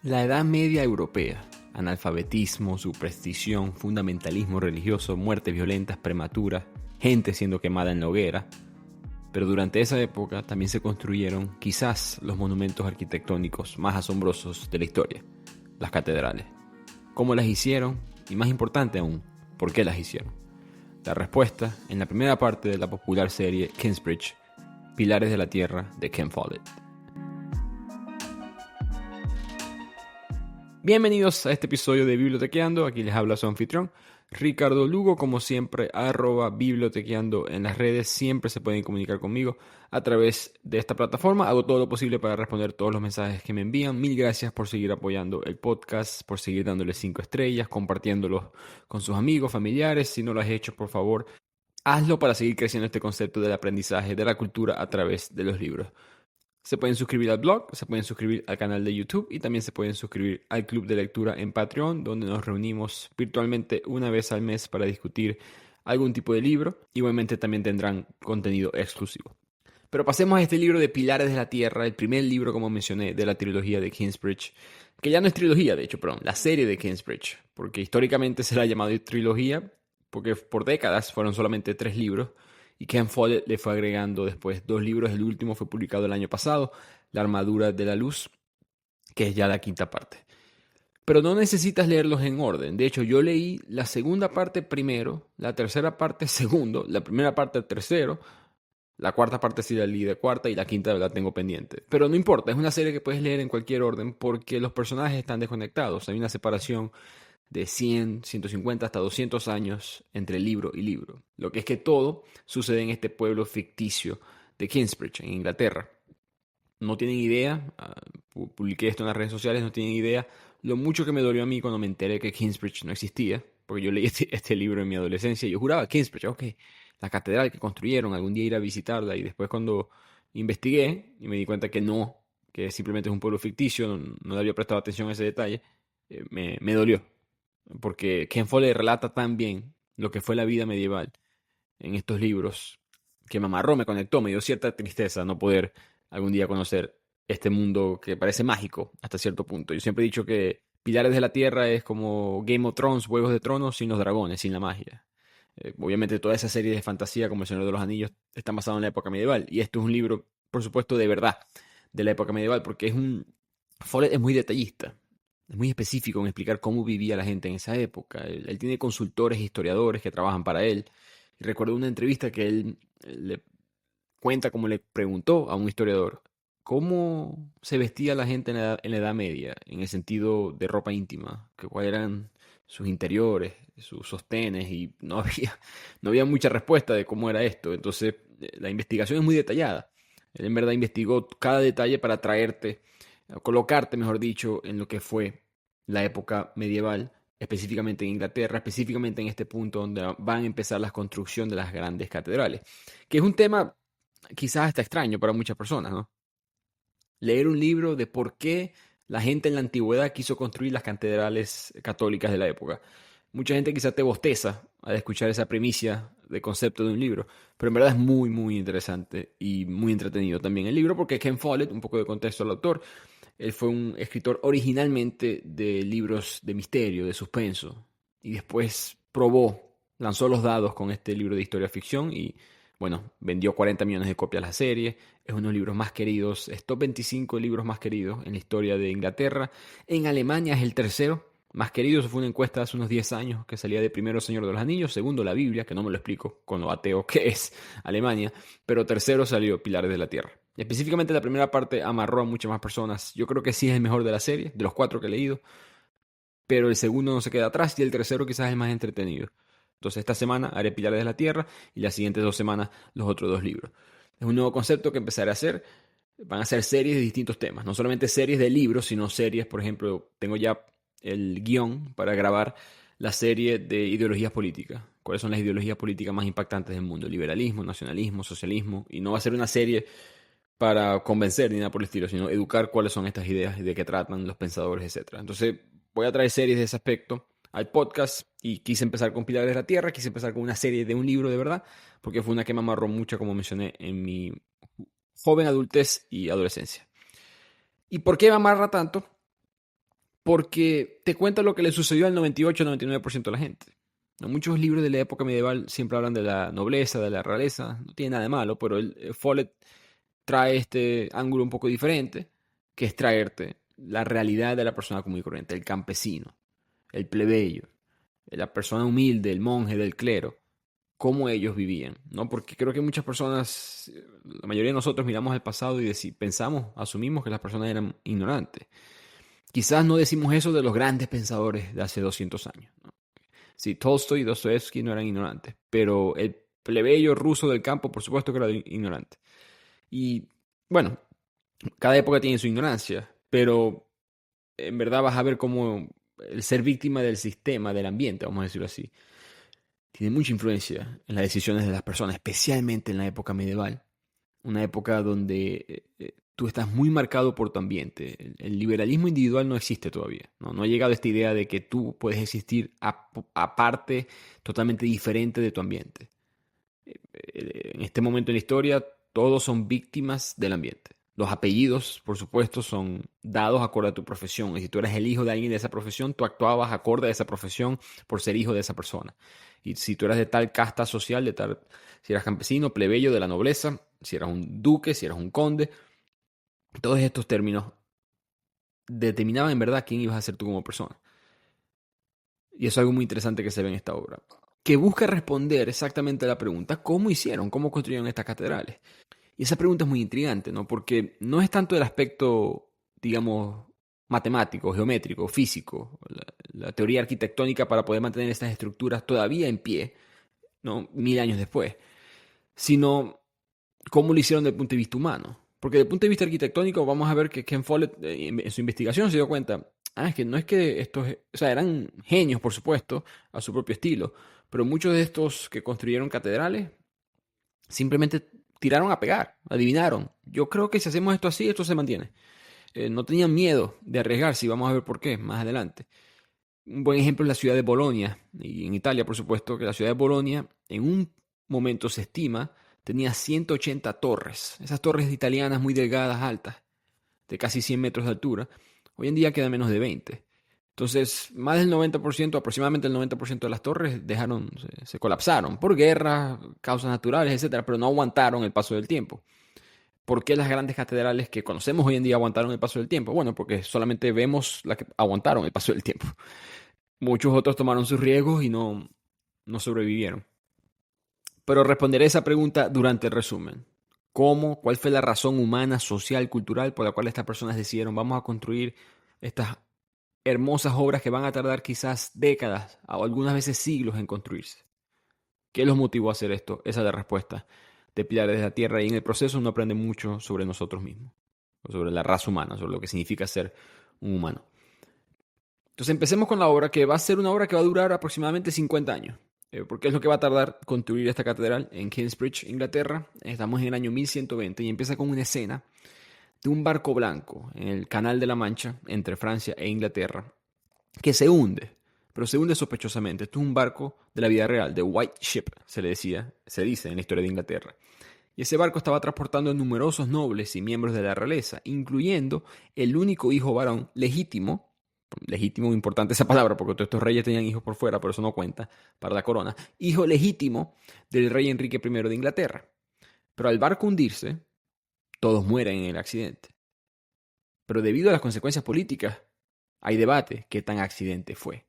La Edad Media europea, analfabetismo, superstición, fundamentalismo religioso, muertes violentas prematuras, gente siendo quemada en la hoguera. Pero durante esa época también se construyeron quizás los monumentos arquitectónicos más asombrosos de la historia, las catedrales. ¿Cómo las hicieron? Y más importante aún, ¿por qué las hicieron? La respuesta en la primera parte de la popular serie Kingsbridge, Pilares de la Tierra de Ken Follett. Bienvenidos a este episodio de Bibliotequeando. Aquí les habla su anfitrión, Ricardo Lugo. Como siempre, @bibliotequeando en las redes. Siempre se pueden comunicar conmigo a través de esta plataforma. Hago todo lo posible para responder todos los mensajes que me envían. Mil gracias por seguir apoyando el podcast, por seguir dándole 5 estrellas, compartiéndolo con sus amigos, familiares. Si no lo has hecho, por favor, hazlo para seguir creciendo este concepto del aprendizaje de la cultura a través de los libros. Se pueden suscribir al blog, se pueden suscribir al canal de YouTube y también se pueden suscribir al club de lectura en Patreon, donde nos reunimos virtualmente una vez al mes para discutir algún tipo de libro. Igualmente también tendrán contenido exclusivo. Pero pasemos a este libro de Pilares de la Tierra, el primer libro, como mencioné, de la trilogía de Kingsbridge, que ya no es trilogía, de hecho, perdón, la serie de Kingsbridge, porque históricamente se la ha llamado trilogía, porque por décadas fueron solamente 3 libros, y Ken Follett le fue agregando después 2 libros. El último fue publicado el año pasado, La Armadura de la Luz, que es ya la 5ª parte. Pero no necesitas leerlos en orden. De hecho, yo leí la segunda parte primero, la tercera parte segundo, la primera parte tercero, la cuarta parte sí la leí de cuarta y la quinta la tengo pendiente. Pero no importa, es una serie que puedes leer en cualquier orden porque los personajes están desconectados. Hay una separación de 100, 150 hasta 200 años entre libro y libro. Lo que es que todo sucede en este pueblo ficticio de Kingsbridge, en Inglaterra. No tienen idea, publiqué esto en las redes sociales, no tienen idea lo mucho que me dolió a mí cuando me enteré que Kingsbridge no existía, porque yo leí este libro en mi adolescencia y yo juraba Kingsbridge, ok, la catedral que construyeron, algún día ir a visitarla, y después cuando investigué y me di cuenta que no, que simplemente es un pueblo ficticio, no le había prestado atención a ese detalle, me dolió. Porque Ken Follett relata tan bien lo que fue la vida medieval en estos libros que me amarró, me conectó, me dio cierta tristeza no poder algún día conocer este mundo que parece mágico hasta cierto punto. Yo siempre he dicho que Pilares de la Tierra es como Game of Thrones, Juegos de Tronos sin los dragones, sin la magia. Obviamente toda esa serie de fantasía como El Señor de los Anillos está basada en la época medieval, y esto es un libro, por supuesto, de verdad de la época medieval, porque Follett es muy detallista. Es muy específico en explicar cómo vivía la gente en esa época. Él tiene consultores, historiadores que trabajan para él. Y recuerdo una entrevista que él le cuenta cómo le preguntó a un historiador cómo se vestía la gente en la Edad Media, en el sentido de ropa íntima, que cuáles eran sus interiores, sus sostenes, y no había mucha respuesta de cómo era esto. Entonces, la investigación es muy detallada. Él en verdad investigó cada detalle para colocarte, mejor dicho, en lo que fue la época medieval, específicamente en Inglaterra, específicamente en este punto donde van a empezar la construcción de las grandes catedrales, que es un tema quizás hasta extraño para muchas personas, ¿no? Leer un libro de por qué la gente en la antigüedad quiso construir las catedrales católicas de la época. Mucha gente quizás te bosteza al escuchar esa primicia de concepto de un libro, pero en verdad es muy, muy interesante y muy entretenido también el libro, porque Ken Follett, un poco de contexto al autor, él fue un escritor originalmente de libros de misterio, de suspenso, y después lanzó los dados con este libro de historia ficción y, bueno, vendió 40 millones de copias la serie. Es uno de los libros más queridos, es top 25 libros más queridos en la historia de Inglaterra. En Alemania es el tercero más querido. Eso fue una encuesta hace unos 10 años que salía de primero Señor de los Anillos, segundo la Biblia, que no me lo explico con lo ateo que es Alemania, pero tercero salió Pilares de la Tierra. Específicamente la primera parte amarró a muchas más personas. Yo creo que sí es el mejor de la serie, de los 4 que he leído, pero el segundo no se queda atrás y el tercero quizás es el más entretenido. Entonces esta semana haré Pilares de la Tierra y las siguientes 2 semanas los otros 2 libros. Es un nuevo concepto que empezaré a hacer. Van a ser series de distintos temas, no solamente series de libros, sino series, por ejemplo, tengo ya el guión para grabar la serie de ideologías políticas. ¿Cuáles son las ideologías políticas más impactantes del mundo? Liberalismo, nacionalismo, socialismo. Y no va a ser una serie para convencer ni nada por el estilo, sino educar cuáles son estas ideas y de qué tratan los pensadores, etc. Entonces voy a traer series de ese aspecto al podcast, y quise empezar con Pilares de la Tierra, quise empezar con una serie de un libro de verdad, porque fue una que me amarró mucho, como mencioné, en mi joven adultez y adolescencia. ¿Y por qué me amarra tanto? porque te cuenta lo que le sucedió al 98-99% de la gente. ¿No? Muchos libros de la época medieval siempre hablan de la nobleza, de la realeza, no tiene nada de malo, pero Follett trae este ángulo un poco diferente, que es traerte la realidad de la persona común y corriente, el campesino, el plebeyo, la persona humilde, el monje del clero, cómo ellos vivían, ¿no? Porque creo que muchas personas, la mayoría de nosotros miramos al pasado y pensamos, asumimos que las personas eran ignorantes. Quizás no decimos eso de los grandes pensadores de hace 200 años, ¿no? Sí, Tolstoy y Dostoevsky no eran ignorantes, pero el plebeyo ruso del campo, por supuesto que era ignorante. Y bueno, cada época tiene su ignorancia, pero en verdad vas a ver cómo el ser víctima del sistema, del ambiente, vamos a decirlo así, tiene mucha influencia en las decisiones de las personas, especialmente en la época medieval, una época donde tú estás muy marcado por tu ambiente. El liberalismo individual no existe todavía, ¿no? No ha llegado esta idea de que tú puedes existir aparte, totalmente diferente de tu ambiente. En este momento en la historia, todos son víctimas del ambiente. Los apellidos, por supuesto, son dados acorde a tu profesión. Y si tú eres el hijo de alguien de esa profesión, tú actuabas acorde a esa profesión por ser hijo de esa persona. Y si tú eras de tal casta social, si eras campesino, plebeyo, de la nobleza, si eras un duque, si eras un conde, todos estos términos determinaban en verdad quién ibas a ser tú como persona. Y eso es algo muy interesante que se ve en esta obra, que busca responder exactamente a la pregunta: ¿cómo hicieron? ¿Cómo construyeron estas catedrales? Y esa pregunta es muy intrigante, ¿no? Porque no es tanto el aspecto, digamos, matemático, geométrico, físico, la teoría arquitectónica para poder mantener estas estructuras todavía en pie, ¿no? 1000 años después, sino cómo lo hicieron desde el punto de vista humano. Porque desde el punto de vista arquitectónico vamos a ver que Ken Follett en su investigación se dio cuenta, es que no es que estos, o sea, eran genios, por supuesto, a su propio estilo, pero muchos de estos que construyeron catedrales simplemente tiraron a pegar, adivinaron. Yo creo que si hacemos esto así, esto se mantiene. No tenían miedo de arriesgarse y vamos a ver por qué más adelante. Un buen ejemplo es la ciudad de Bolonia, y en Italia, por supuesto, que la ciudad de Bolonia en un momento se estima tenía 180 torres. Esas torres italianas muy delgadas, altas, de casi 100 metros de altura. Hoy en día quedan menos de 20. Entonces, más del 90%, aproximadamente el 90% de las torres se colapsaron por guerras, causas naturales, etcétera, pero no aguantaron el paso del tiempo. ¿Por qué las grandes catedrales que conocemos hoy en día aguantaron el paso del tiempo? Bueno, porque solamente vemos las que aguantaron el paso del tiempo. Muchos otros tomaron sus riesgos y no sobrevivieron. Pero responderé esa pregunta durante el resumen. ¿Cómo? ¿Cuál fue la razón humana, social, cultural por la cual estas personas decidieron vamos a construir estas hermosas obras que van a tardar quizás décadas o algunas veces siglos en construirse? ¿Qué los motivó a hacer esto? Esa es la respuesta de Pilares de la Tierra, y en el proceso uno aprende mucho sobre nosotros mismos, sobre la raza humana, sobre lo que significa ser un humano. Entonces empecemos con la obra, que va a ser una obra que va a durar aproximadamente 50 años. Porque es lo que va a tardar construir esta catedral en Kingsbridge, Inglaterra. Estamos en el año 1120 y empieza con una escena de un barco blanco en el Canal de la Mancha entre Francia e Inglaterra que se hunde, pero se hunde sospechosamente. Esto es un barco de la vida real, de White Ship, se dice en la historia de Inglaterra. Y ese barco estaba transportando a numerosos nobles y miembros de la realeza, incluyendo el único hijo varón legítimo, importante esa palabra, porque todos estos reyes tenían hijos por fuera, pero eso no cuenta para la corona, hijo legítimo del rey Enrique I de Inglaterra. Pero al barco hundirse, todos mueren en el accidente. Pero debido a las consecuencias políticas, hay debate qué tan accidente fue.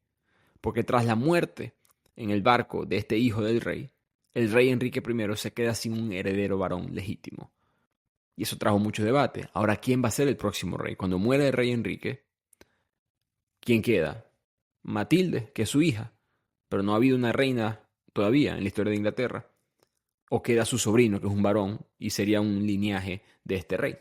Porque tras la muerte en el barco de este hijo del rey, el rey Enrique I se queda sin un heredero varón legítimo. Y eso trajo mucho debate. Ahora, ¿quién va a ser el próximo rey? Cuando muere el rey Enrique, ¿quién queda? Matilde, que es su hija, pero no ha habido una reina todavía en la historia de Inglaterra. O queda su sobrino, que es un varón, y sería un linaje de este rey.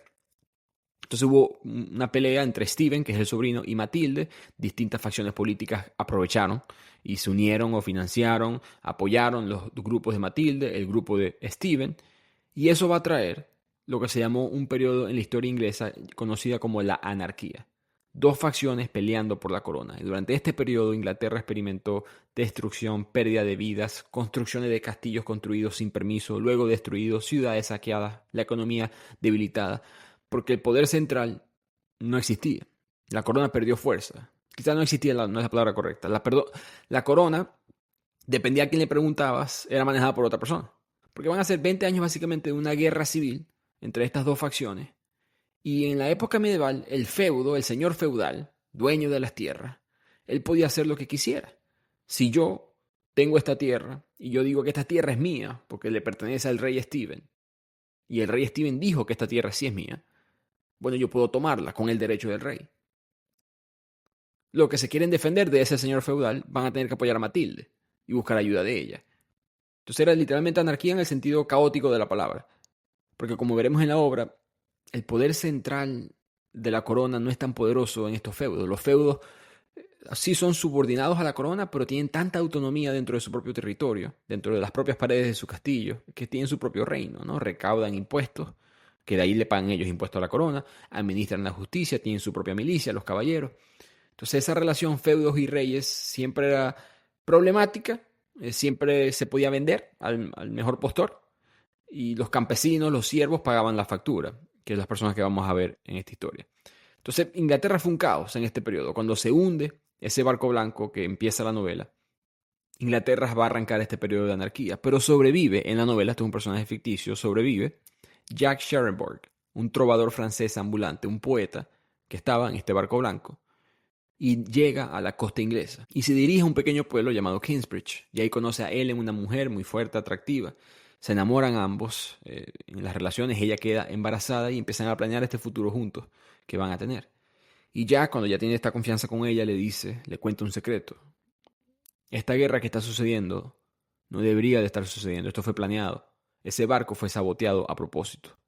Entonces hubo una pelea entre Stephen, que es el sobrino, y Matilde. Distintas facciones políticas aprovecharon y se unieron o financiaron, apoyaron los grupos de Matilde, el grupo de Stephen. Y eso va a traer lo que se llamó un periodo en la historia inglesa conocida como la anarquía. Dos facciones peleando por la corona. Y durante este periodo Inglaterra experimentó destrucción, pérdida de vidas, construcciones de castillos construidos sin permiso, luego destruidos, ciudades saqueadas, la economía debilitada, porque el poder central no existía. La corona perdió fuerza. quizás no existía, no es la palabra correcta. La corona, dependía a quién le preguntabas, era manejada por otra persona. Porque van a ser 20 años básicamente de una guerra civil entre estas dos facciones. Y en la época medieval, el feudo, el señor feudal, dueño de las tierras, él podía hacer lo que quisiera. Si yo tengo esta tierra y yo digo que esta tierra es mía porque le pertenece al rey Stephen, y el rey Stephen dijo que esta tierra sí es mía, bueno, yo puedo tomarla con el derecho del rey. Los que se quieren defender de ese señor feudal van a tener que apoyar a Matilde y buscar ayuda de ella. Entonces era literalmente anarquía en el sentido caótico de la palabra. Porque como veremos en la obra, el poder central de la corona no es tan poderoso en estos feudos. Los feudos sí son subordinados a la corona, pero tienen tanta autonomía dentro de su propio territorio, dentro de las propias paredes de su castillo, que tienen su propio reino, ¿no? Recaudan impuestos, que de ahí le pagan ellos impuestos a la corona, administran la justicia, tienen su propia milicia, los caballeros. Entonces esa relación feudos y reyes siempre era problemática, siempre se podía vender al mejor postor, y los campesinos, los siervos pagaban la factura, que es las personas que vamos a ver en esta historia. Entonces Inglaterra fue un caos en este periodo. Cuando se hunde ese barco blanco que empieza la novela, Inglaterra va a arrancar este periodo de anarquía, pero sobrevive en la novela, este es un personaje ficticio, sobrevive Jack Scharenborg, un trovador francés ambulante, un poeta que estaba en este barco blanco, y llega a la costa inglesa y se dirige a un pequeño pueblo llamado Kingsbridge, y ahí conoce a Ellen, una mujer muy fuerte, atractiva. Se enamoran ambos en las relaciones, ella queda embarazada y empiezan a planear este futuro juntos que van a tener. Y Jack, cuando ya tiene esta confianza con ella, le cuenta un secreto. Esta guerra que está sucediendo no debería de estar sucediendo, esto fue planeado. Ese barco fue saboteado a propósito.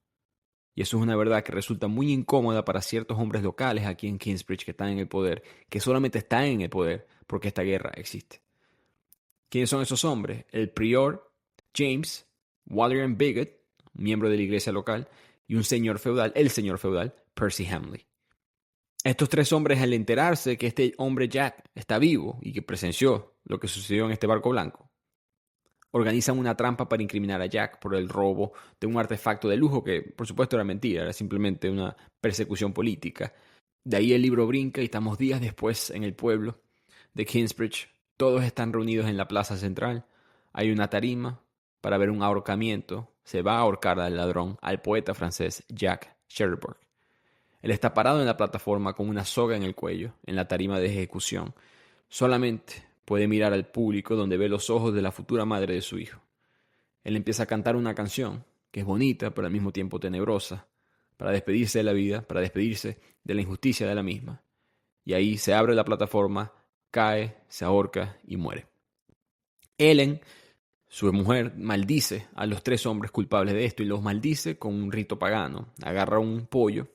Y eso es una verdad que resulta muy incómoda para ciertos hombres locales aquí en Kingsbridge que están en el poder, que solamente están en el poder porque esta guerra existe. ¿Quiénes son esos hombres? El prior James Walliam Bigot, miembro de la iglesia local, y un señor feudal, el señor feudal, Percy Hamley. Estos tres hombres, al enterarse que este hombre Jack está vivo y que presenció lo que sucedió en este barco blanco, organizan una trampa para incriminar a Jack por el robo de un artefacto de lujo que, por supuesto, era mentira, era simplemente una persecución política. De ahí el libro brinca y estamos días después en el pueblo de Kingsbridge. Todos están reunidos en la plaza central. Hay una tarima para ver un ahorcamiento. Se va a ahorcar al ladrón, al poeta francés Jack Scharenborg. Él está parado en la plataforma con una soga en el cuello, en la tarima de ejecución. Solamente puede mirar al público donde ve los ojos de la futura madre de su hijo. Él empieza a cantar una canción que es bonita, pero al mismo tiempo tenebrosa, para despedirse de la vida, para despedirse de la injusticia de la misma. Y ahí se abre la plataforma, cae, se ahorca y muere. Ellen, su mujer, maldice a los tres hombres culpables de esto y los maldice con un rito pagano. Agarra un pollo,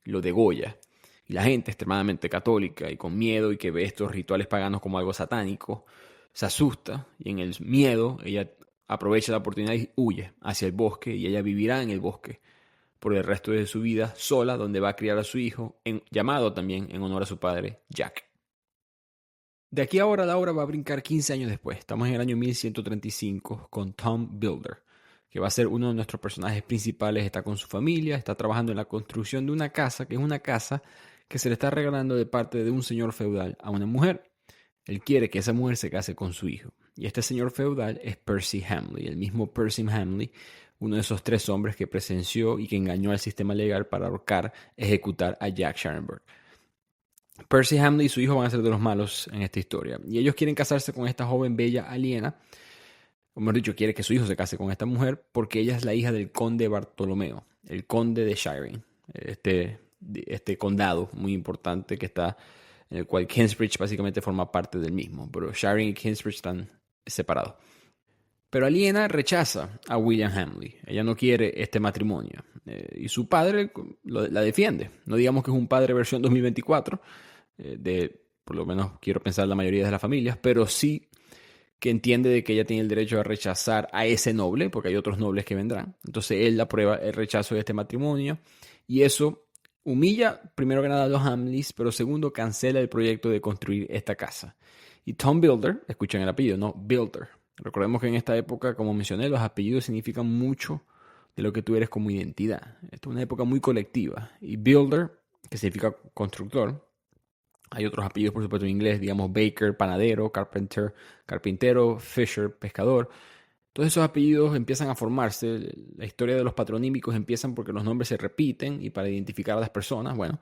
lo degolla. Y la gente extremadamente católica y con miedo y que ve estos rituales paganos como algo satánico, se asusta y en el miedo ella aprovecha la oportunidad y huye hacia el bosque y ella vivirá en el bosque por el resto de su vida sola, donde va a criar a su hijo, llamado también en honor a su padre, Jack. De aquí ahora la obra va a brincar 15 años después. Estamos en el año 1135 con Tom Builder, que va a ser uno de nuestros personajes principales. Está con su familia, está trabajando en la construcción de una casa, que es una casa que se le está regalando de parte de un señor feudal a una mujer. Él quiere que esa mujer se case con su hijo. Y este señor feudal es Percy Hamley, el mismo Percy Hamley, uno de esos tres hombres que presenció y que engañó al sistema legal para ahorcar, ejecutar a Jack Scharenborg. Percy Hamley y su hijo van a ser de los malos en esta historia. Y ellos quieren casarse con esta joven bella aliena. O mejor dicho, quiere que su hijo se case con esta mujer porque ella es la hija del conde Bartolomeo, el conde de Shire, este condado muy importante que está, en el cual Kingsbridge básicamente forma parte del mismo. Pero Shire y Kingsbridge están separados. Pero Aliena rechaza a William Hamley. Ella no quiere este matrimonio. Y su padre la defiende. No digamos que es un padre versión 2024, por lo menos quiero pensar la mayoría de las familias, pero sí que entiende de que ella tiene el derecho a rechazar a ese noble, porque hay otros nobles que vendrán. Entonces él aprueba el rechazo de este matrimonio y eso humilla primero que nada a los Hamleys, pero segundo cancela el proyecto de construir esta casa. Y Tom Builder, escuchen el apellido, no Builder. Recordemos que en esta época, como mencioné, los apellidos significan mucho de lo que tú eres como identidad. Esta es una época muy colectiva. Y Builder, que significa constructor, Hay otros apellidos, por supuesto, en inglés, digamos Baker, panadero, Carpenter, carpintero, Fisher, pescador. Todos esos apellidos empiezan a formarse. La historia de los patronímicos empiezan porque los nombres se repiten y para identificar a las personas, bueno,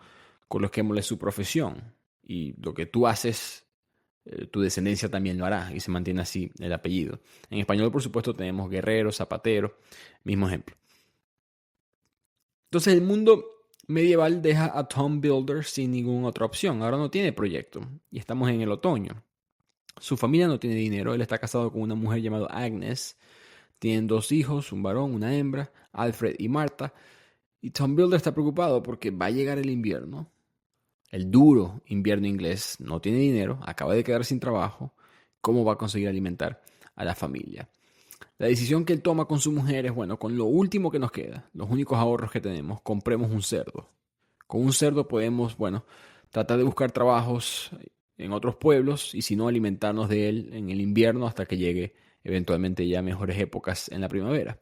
coloquémosle su profesión. Y lo que tú haces, tu descendencia también lo hará y se mantiene así el apellido. En español, por supuesto, tenemos guerrero, zapatero, mismo ejemplo. Entonces el mundo medieval deja a Tom Builder sin ninguna otra opción. Ahora no tiene proyecto y estamos en el otoño. Su familia no tiene dinero. Él está casado con una mujer llamada Agnes. Tienen 2 hijos, un varón, una hembra, Alfred y Marta. Y Tom Builder está preocupado porque va a llegar el invierno, el duro invierno inglés. No tiene dinero, acaba de quedar sin trabajo. ¿Cómo va a conseguir alimentar a la familia? La decisión que él toma con su mujer es, bueno, con lo último que nos queda, los únicos ahorros que tenemos, compremos un cerdo. Con un cerdo podemos, bueno, tratar de buscar trabajos en otros pueblos y si no, alimentarnos de él en el invierno hasta que llegue eventualmente ya mejores épocas en la primavera.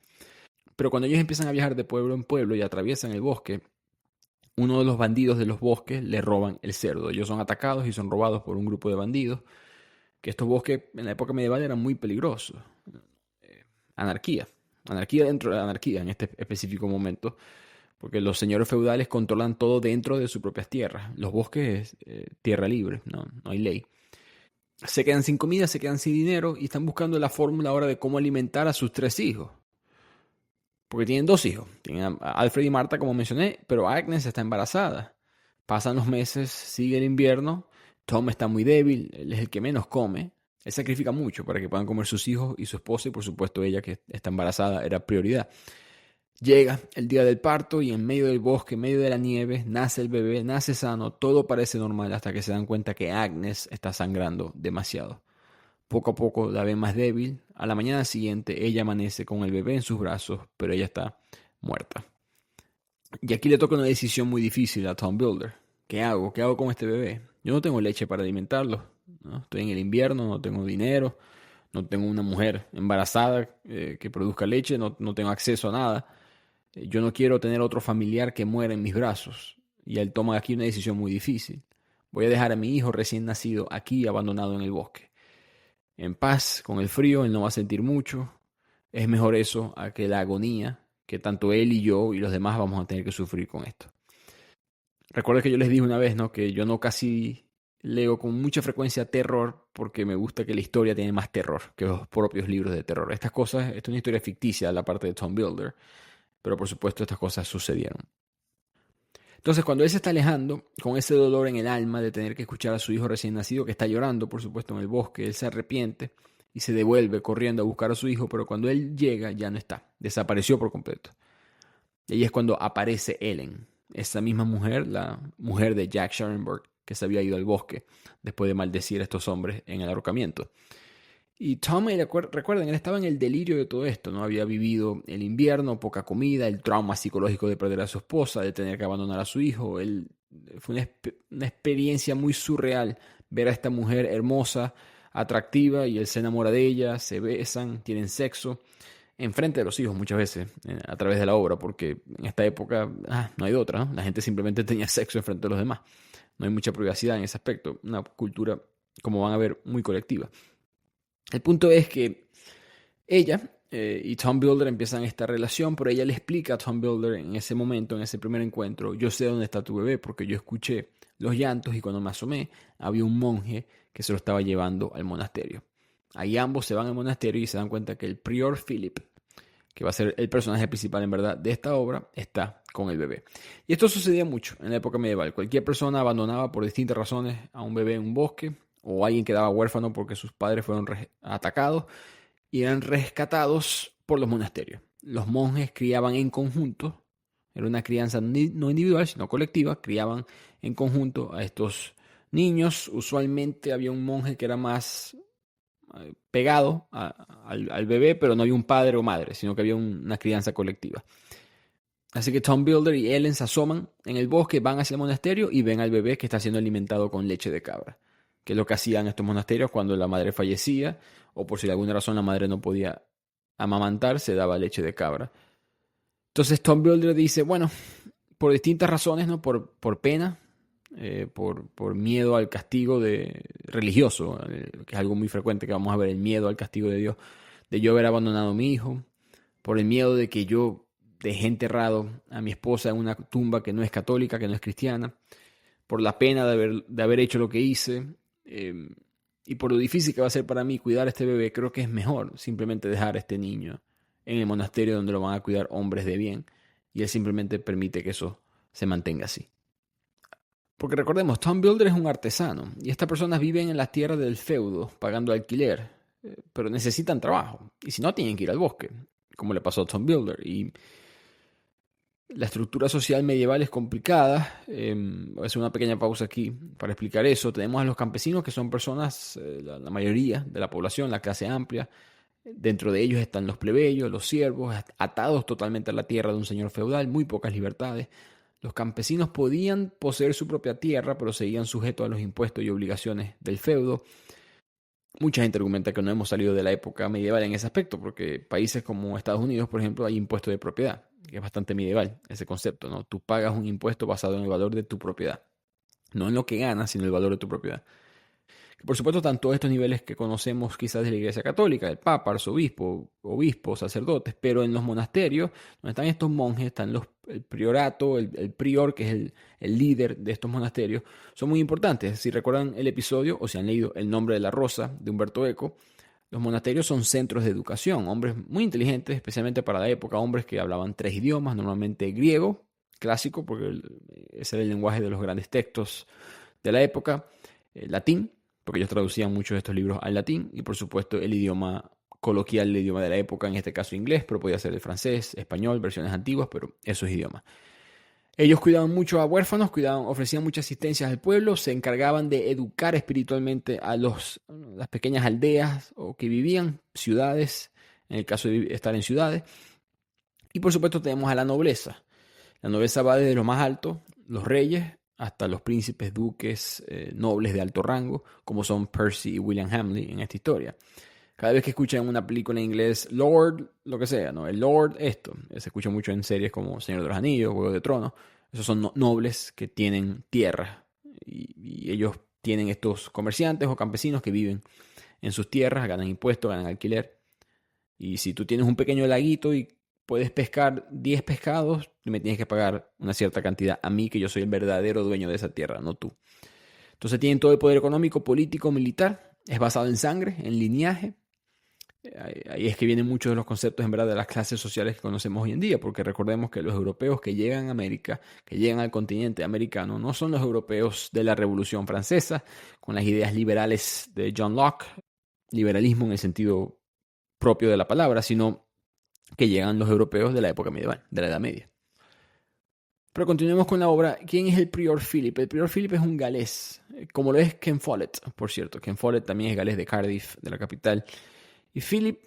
Pero cuando ellos empiezan a viajar de pueblo en pueblo y atraviesan el bosque, uno de los bandidos de los bosques le roban el cerdo. Ellos son atacados y son robados por un grupo de bandidos, que estos bosques en la época medieval eran muy peligrosos. Anarquía. Anarquía dentro de la anarquía en este específico momento, porque los señores feudales controlan todo dentro de sus propias tierras. Los bosques es tierra libre, no hay ley. Se quedan sin comida, se quedan sin dinero y están buscando la fórmula ahora de cómo alimentar a sus 3 hijos. Porque tienen 2 hijos. Tienen a Alfred y Marta, como mencioné, pero Agnes está embarazada. Pasan los meses, sigue el invierno. Tom está muy débil, él es el que menos come. Él sacrifica mucho para que puedan comer sus hijos y su esposa, y por supuesto ella que está embarazada era prioridad. Llega el día del parto y en medio del bosque, en medio de la nieve, nace el bebé, nace sano, todo parece normal hasta que se dan cuenta que Agnes está sangrando demasiado. Poco a poco la ven más débil. A la mañana siguiente ella amanece con el bebé en sus brazos, pero ella está muerta. Y aquí le toca una decisión muy difícil a Tom Builder. ¿Qué hago? ¿Qué hago con este bebé? Yo no tengo leche para alimentarlo, ¿no? Estoy en el invierno, no tengo dinero, no tengo una mujer embarazada que produzca leche, no tengo acceso a nada. Yo no quiero tener otro familiar que muera en mis brazos. Y él toma aquí una decisión muy difícil. Voy a dejar a mi hijo recién nacido aquí abandonado en el bosque. En paz, con el frío, él no va a sentir mucho. Es mejor eso a que la agonía que tanto él y yo y los demás vamos a tener que sufrir con esto. Recuerda que yo les dije una vez, ¿no? Que yo no casi leo con mucha frecuencia terror porque me gusta que la historia tiene más terror que los propios libros de terror. Estas cosas, esto es una historia ficticia, la parte de Tom Builder, pero por supuesto estas cosas sucedieron. Entonces, cuando él se está alejando, con ese dolor en el alma de tener que escuchar a su hijo recién nacido, que está llorando, por supuesto, en el bosque, él se arrepiente y se devuelve corriendo a buscar a su hijo, pero cuando él llega ya no está, desapareció por completo. Y ahí es cuando aparece Ellen, esa misma mujer, la mujer de Jack Scharenburg, que se había ido al bosque después de maldecir a estos hombres en el ahorcamiento. Y Tom, recuerden, él estaba en el delirio de todo esto, ¿no? Había vivido el invierno, poca comida, el trauma psicológico de perder a su esposa, de tener que abandonar a su hijo. Fue una experiencia muy surreal ver a esta mujer hermosa, atractiva, y él se enamora de ella, se besan, tienen sexo, enfrente de los hijos muchas veces, a través de la obra, porque en esta época no hay otra, ¿no? La gente simplemente tenía sexo enfrente de los demás. No hay mucha privacidad en ese aspecto, una cultura, como van a ver, muy colectiva. El punto es que ella y Tom Builder empiezan esta relación, pero ella le explica a Tom Builder en ese momento, en ese primer encuentro, yo sé dónde está tu bebé porque yo escuché los llantos y cuando me asomé había un monje que se lo estaba llevando al monasterio. Ahí ambos se van al monasterio y se dan cuenta que el prior Philip, que va a ser el personaje principal en verdad de esta obra, está con el bebé. Y esto sucedía mucho en la época medieval. Cualquier persona abandonaba por distintas razones a un bebé en un bosque, o alguien quedaba huérfano porque sus padres fueron atacados y eran rescatados por los monasterios. Los monjes criaban en conjunto, era una crianza no individual, sino colectiva, criaban en conjunto a estos niños. Usualmente había un monje que era más pegado al bebé, pero no había un padre o madre, sino que había una crianza colectiva. Así que Tom Builder y Ellen se asoman en el bosque, van hacia el monasterio y ven al bebé que está siendo alimentado con leche de cabra, que es lo que hacían estos monasterios cuando la madre fallecía o por si de alguna razón la madre no podía amamantar, se daba leche de cabra. Entonces Tom Builder dice, bueno, por distintas razones, ¿no? Por pena, por miedo al castigo religioso, que es algo muy frecuente que vamos a ver, el miedo al castigo de Dios, de yo haber abandonado a mi hijo, por el miedo de que yo dejé enterrado a mi esposa en una tumba que no es católica, que no es cristiana, por la pena de haber hecho lo que hice, y por lo difícil que va a ser para mí cuidar a este bebé. Creo que es mejor simplemente dejar a este niño en el monasterio donde lo van a cuidar hombres de bien, y él simplemente permite que eso se mantenga así. Porque recordemos, Tom Builder es un artesano y estas personas viven en las tierras del feudo pagando alquiler, pero necesitan trabajo y si no tienen que ir al bosque, como le pasó a Tom Builder. Y la estructura social medieval es complicada. Voy a hacer una pequeña pausa aquí para explicar eso. Tenemos a los campesinos, que son personas, la mayoría de la población, la clase amplia. Dentro de ellos están los plebeyos, los siervos, atados totalmente a la tierra de un señor feudal, muy pocas libertades. Los campesinos podían poseer su propia tierra, pero seguían sujetos a los impuestos y obligaciones del feudo. Mucha gente argumenta que no hemos salido de la época medieval en ese aspecto, porque países como Estados Unidos, por ejemplo, hay impuesto de propiedad, que es bastante medieval ese concepto, ¿no? Tú pagas un impuesto basado en el valor de tu propiedad, no en lo que ganas, sino en el valor de tu propiedad. Por supuesto, están todos estos niveles que conocemos quizás de la Iglesia Católica, el Papa, arzobispo, obispos, sacerdotes, pero en los monasterios, donde están estos monjes, están el priorato, el prior, que es el líder de estos monasterios, son muy importantes. Si recuerdan el episodio, o si han leído El nombre de la rosa, de Humberto Eco, los monasterios son centros de educación, hombres muy inteligentes, especialmente para la época, hombres que hablaban 3 idiomas, normalmente griego, clásico, porque ese era el lenguaje de los grandes textos de la época, latín, porque ellos traducían muchos de estos libros al latín, y por supuesto el idioma coloquial, el idioma de la época, en este caso inglés, pero podía ser el francés, español, versiones antiguas, pero esos idiomas. Ellos cuidaban mucho a huérfanos, ofrecían mucha asistencia al pueblo, se encargaban de educar espiritualmente a las pequeñas aldeas o que vivían, ciudades, en el caso de estar en ciudades. Y por supuesto tenemos a la nobleza. La nobleza va desde lo más alto, los reyes, hasta los príncipes, duques, nobles de alto rango, como son Percy y William Hamley en esta historia. Cada vez que escuchan una película en inglés, Lord, lo que sea, ¿no? El Lord, esto. Se escucha mucho en series como Señor de los Anillos, Juego de Tronos. Esos son nobles que tienen tierra. Y ellos tienen estos comerciantes o campesinos que viven en sus tierras, ganan impuestos, ganan alquiler. Y si tú tienes un pequeño laguito y puedes pescar 10 pescados, me tienes que pagar una cierta cantidad a mí, que yo soy el verdadero dueño de esa tierra, no tú. Entonces tienen todo el poder económico, político, militar. Es basado en sangre, en linaje. Ahí es que vienen muchos de los conceptos en verdad de las clases sociales que conocemos hoy en día, porque recordemos que los europeos que llegan a América, que llegan al continente americano, no son los europeos de la Revolución Francesa, con las ideas liberales de John Locke, liberalismo en el sentido propio de la palabra, sino que llegan los europeos de la época medieval, de la Edad Media. Pero continuemos con la obra. ¿Quién es el prior Philip? El prior Philip es un galés, como lo es Ken Follett, por cierto. Ken Follett también es galés de Cardiff, de la capital. Y Philip,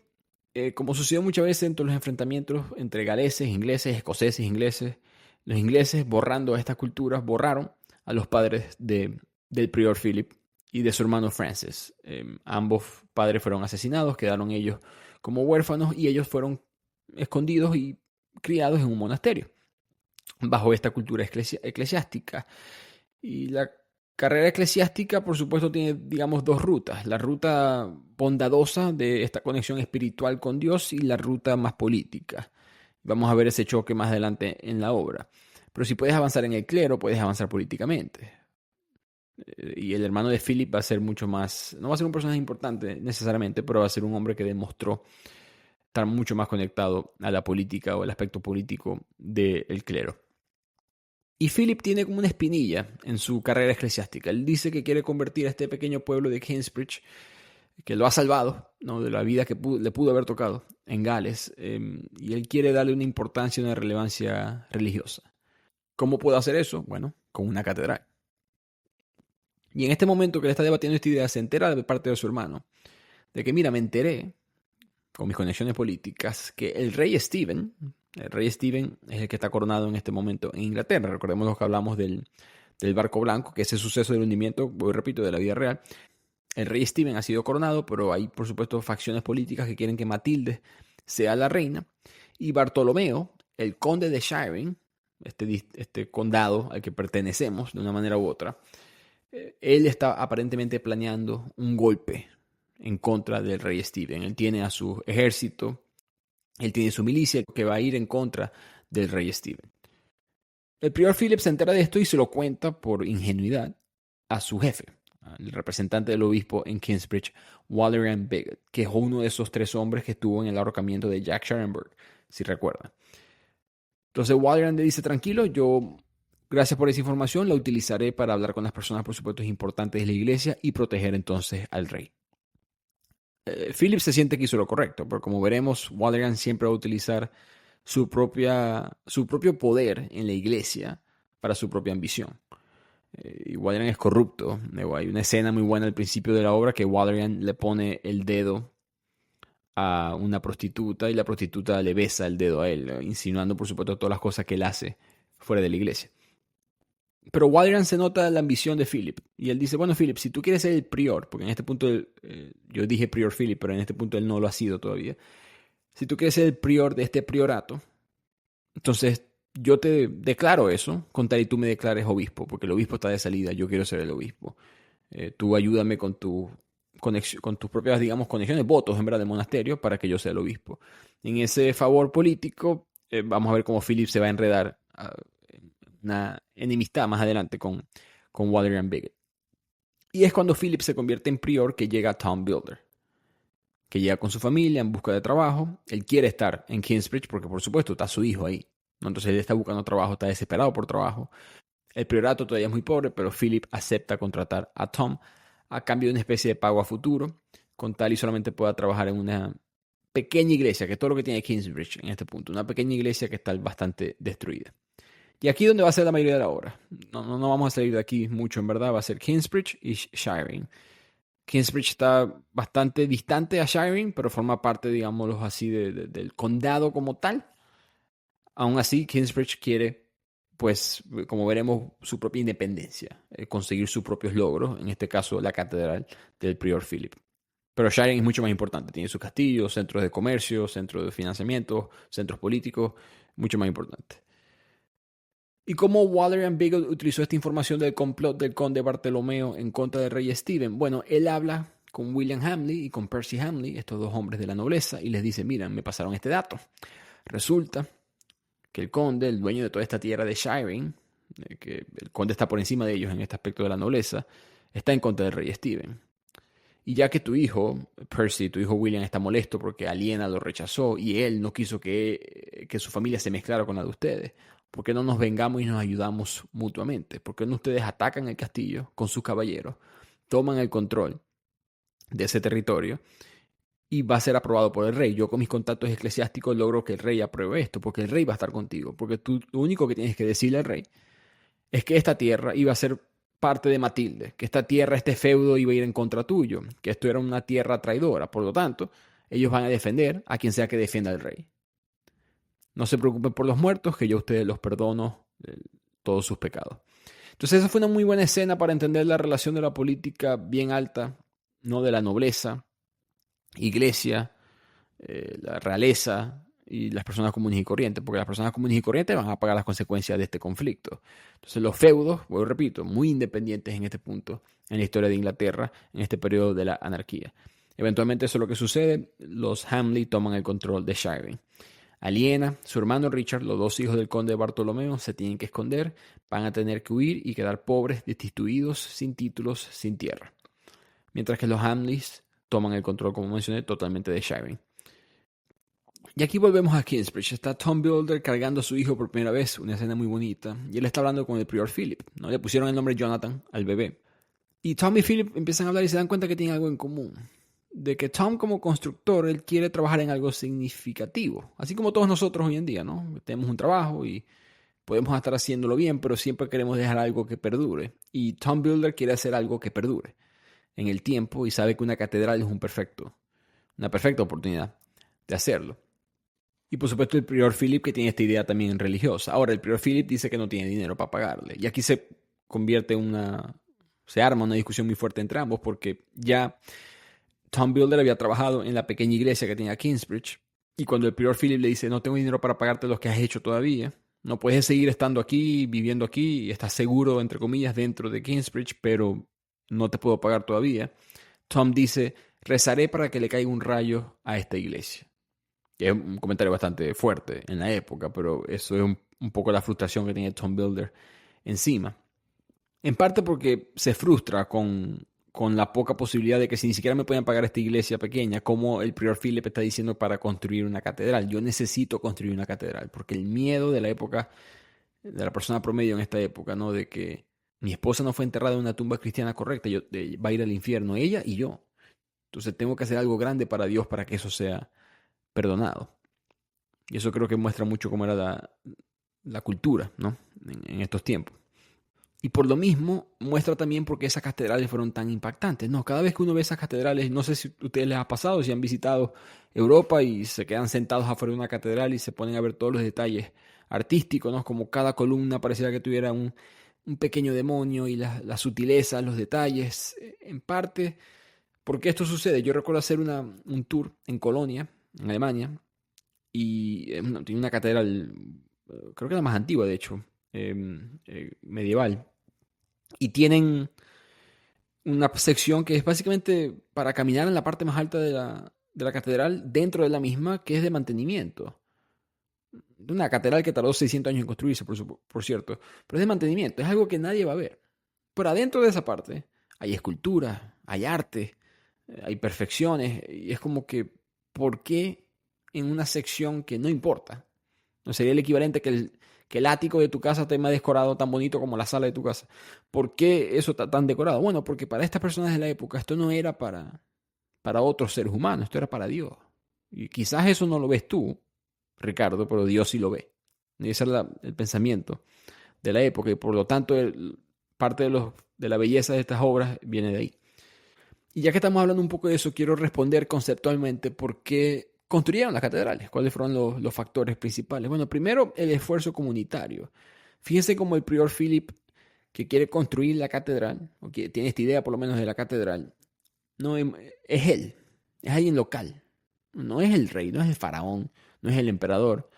como sucedió muchas veces entre los enfrentamientos entre galeses, ingleses, escoceses, ingleses, los ingleses, borrando a estas culturas, borraron a los padres del prior Philip y de su hermano Francis. Ambos padres fueron asesinados, quedaron ellos como huérfanos y ellos fueron escondidos y criados en un monasterio bajo esta cultura eclesiástica. Y la carrera eclesiástica, por supuesto, tiene, digamos, 2 rutas. La ruta bondadosa de esta conexión espiritual con Dios y la ruta más política. Vamos a ver ese choque más adelante en la obra. Pero si puedes avanzar en el clero, puedes avanzar políticamente. Y el hermano de Philip va a ser mucho más... No va a ser un personaje importante necesariamente, pero va a ser un hombre que demostró estar mucho más conectado a la política o el aspecto político del clero. Y Philip tiene como una espinilla en su carrera eclesiástica. Él dice que quiere convertir a este pequeño pueblo de Kingsbridge, que lo ha salvado, ¿no?, de la vida que le pudo haber tocado en Gales, y él quiere darle una importancia y una relevancia religiosa. ¿Cómo puede hacer eso? Bueno, con una catedral. Y en este momento que él está debatiendo esta idea, se entera de parte de su hermano de que, mira, me enteré con mis conexiones políticas que el rey Stephen es el que está coronado en este momento en Inglaterra. Recordemos lo que hablamos del barco blanco, que es el suceso del hundimiento, repito, de la vida real. El rey Stephen ha sido coronado, pero hay, por supuesto, facciones políticas que quieren que Matilde sea la reina. Y Bartolomeo, el conde de Shiring, este condado al que pertenecemos de una manera u otra, él está aparentemente planeando un golpe en contra del rey Stephen. Él tiene a su ejército, él tiene su milicia que va a ir en contra del rey Stephen. El prior Philip se entera de esto y se lo cuenta por ingenuidad a su jefe, el representante del obispo en Kingsbridge, Walleran Bigod, que es uno de esos 3 hombres que estuvo en el ahorcamiento de Jack Scharenberg, si recuerdan. Entonces Walleran le dice, tranquilo, yo, gracias por esa información, la utilizaré para hablar con las personas, por supuesto, importantes de la iglesia y proteger entonces al rey. Philip se siente que hizo lo correcto, pero como veremos, Walleran siempre va a utilizar su propio poder en la iglesia para su propia ambición. Y Walleran es corrupto. Hay una escena muy buena al principio de la obra que Walleran le pone el dedo a una prostituta y la prostituta le besa el dedo a él, insinuando por supuesto todas las cosas que él hace fuera de la iglesia. Pero Walleran se nota la ambición de Philip y él dice, bueno Philip, si tú quieres ser el prior, porque en este punto yo dije prior Philip, pero en este punto él no lo ha sido todavía. Si tú quieres ser el prior de este priorato, entonces yo te declaro eso, con tal y tú me declares obispo, porque el obispo está de salida, yo quiero ser el obispo. Tú ayúdame con tus propias, digamos, conexiones, votos en verdad del monasterio para que yo sea el obispo. En ese favor político, vamos a ver cómo Philip se va a enredar una enemistad más adelante con Walleran Bigod. Y es cuando Philip se convierte en prior que llega Tom Builder, que llega con su familia en busca de trabajo. Él quiere estar en Kingsbridge porque, por supuesto, está su hijo ahí. Entonces él está buscando trabajo, está desesperado por trabajo. El priorato todavía es muy pobre, pero Philip acepta contratar a Tom a cambio de una especie de pago a futuro, con tal y solamente pueda trabajar en una pequeña iglesia, que es todo lo que tiene Kingsbridge en este punto, una pequeña iglesia que está bastante destruida. Y aquí es donde va a ser la mayoría de la obra. No vamos a salir de aquí mucho, en verdad. Va a ser Kingsbridge y Shiring. Kingsbridge está bastante distante a Shiring, pero forma parte, digámoslo así, del condado como tal. Aún así, Kingsbridge quiere, pues, como veremos, su propia independencia, conseguir sus propios logros, en este caso la catedral del prior Philip. Pero Shiring es mucho más importante, tiene sus castillos, centros de comercio, centros de financiamiento, centros políticos, mucho más importante. ¿Y cómo Walleran Bigod utilizó esta información del complot del conde Bartolomeo en contra del rey Stephen? Bueno, él habla con William Hamley y con Percy Hamley, estos 2 hombres de la nobleza, y les dice, miren, me pasaron este dato. Resulta que el conde, el dueño de toda esta tierra de Shiring, que el conde está por encima de ellos en este aspecto de la nobleza, está en contra del rey Stephen. Y ya que tu hijo, Percy, tu hijo William, está molesto porque Aliena lo rechazó y él no quiso que su familia se mezclara con la de ustedes, ¿por qué no nos vengamos y nos ayudamos mutuamente? ¿Por qué no ustedes atacan el castillo con sus caballeros, toman el control de ese territorio y va a ser aprobado por el rey? Yo con mis contactos eclesiásticos logro que el rey apruebe esto, porque el rey va a estar contigo, porque tú lo único que tienes que decirle al rey es que esta tierra iba a ser parte de Matilde, que esta tierra, este feudo iba a ir en contra tuyo, que esto era una tierra traidora, por lo tanto, ellos van a defender a quien sea que defienda al rey. No se preocupen por los muertos, que yo a ustedes los perdono todos sus pecados. Entonces esa fue una muy buena escena para entender la relación de la política bien alta, no de la nobleza, iglesia, la realeza y las personas comunes y corrientes, porque las personas comunes y corrientes van a pagar las consecuencias de este conflicto. Entonces los feudos, repito, muy independientes en este punto, en la historia de Inglaterra, en este periodo de la anarquía. Eventualmente eso es lo que sucede, los Hamley toman el control de Shiring. Aliena, su hermano Richard, los 2 hijos del conde Bartolomeo, se tienen que esconder, van a tener que huir y quedar pobres, destituidos, sin títulos, sin tierra. Mientras que los Hamleys toman el control, como mencioné, totalmente de Shiring. Y aquí volvemos a Kingsbridge. Está Tom Builder cargando a su hijo por primera vez, una escena muy bonita, y él está hablando con el prior Philip, ¿no? Le pusieron el nombre Jonathan al bebé. Y Tom y Philip empiezan a hablar y se dan cuenta que tienen algo en común. De que Tom como constructor, él quiere trabajar en algo significativo. Así como todos nosotros hoy en día, ¿no? Tenemos un trabajo y podemos estar haciéndolo bien, pero siempre queremos dejar algo que perdure. Y Tom Builder quiere hacer algo que perdure en el tiempo y sabe que una catedral es una perfecta oportunidad de hacerlo. Y por supuesto el prior Philip que tiene esta idea también religiosa. Ahora el prior Philip dice que no tiene dinero para pagarle. Y aquí se arma una discusión muy fuerte entre ambos porque ya Tom Builder había trabajado en la pequeña iglesia que tenía Kingsbridge. Y cuando el prior Philip le dice, no tengo dinero para pagarte lo que has hecho todavía, No puedes seguir estando aquí, viviendo aquí, y estás seguro, entre comillas, dentro de Kingsbridge, pero no te puedo pagar todavía. Tom dice, rezaré para que le caiga un rayo a esta iglesia. Que es un comentario bastante fuerte en la época, pero eso es un poco la frustración que tiene Tom Builder encima. En parte porque se frustra con la poca posibilidad de que si ni siquiera me pueden pagar esta iglesia pequeña, como el prior Philip está diciendo para construir una catedral. Yo necesito construir una catedral, porque el miedo de la época, de la persona promedio en esta época, ¿no? De que mi esposa no fue enterrada en una tumba cristiana correcta, va a ir al infierno, ella y yo. Entonces tengo que hacer algo grande para Dios para que eso sea perdonado. Y eso creo que muestra mucho cómo era la cultura, ¿no? En estos tiempos. Y por lo mismo muestra también por qué esas catedrales fueron tan impactantes. No, cada vez que uno ve esas catedrales, no sé si a ustedes les ha pasado, si han visitado Europa y se quedan sentados afuera de una catedral y se ponen a ver todos los detalles artísticos, ¿no? Como cada columna pareciera que tuviera un pequeño demonio y la sutileza, los detalles. En parte, ¿por qué esto sucede? Yo recuerdo hacer un tour en Colonia, en Alemania, y tiene una catedral, creo que la más antigua de hecho, medieval. Y tienen una sección que es básicamente para caminar en la parte más alta de la catedral, dentro de la misma, que es de mantenimiento. Una catedral que tardó 600 años en construirse, por cierto. Pero es de mantenimiento, es algo que nadie va a ver. Pero adentro de esa parte hay escultura, hay arte, hay perfecciones. Y es como que, ¿por qué en una sección que no importa? No sería el equivalente que el ático de tu casa esté más decorado tan bonito como la sala de tu casa. ¿Por qué eso está tan decorado? Bueno, porque para estas personas de la época esto no era para otros seres humanos, esto era para Dios. Y quizás eso no lo ves tú, Ricardo, pero Dios sí lo ve. Y ese es el pensamiento de la época y por lo tanto parte de la belleza de estas obras viene de ahí. Y ya que estamos hablando un poco de eso, quiero responder conceptualmente por qué construyeron las catedrales, cuáles fueron los factores principales. Bueno, primero el esfuerzo comunitario. Fíjense cómo el prior Philip, que quiere construir la catedral, o que tiene esta idea por lo menos de la catedral, no es él, es alguien local. No es el rey, no es el faraón, no es el emperador,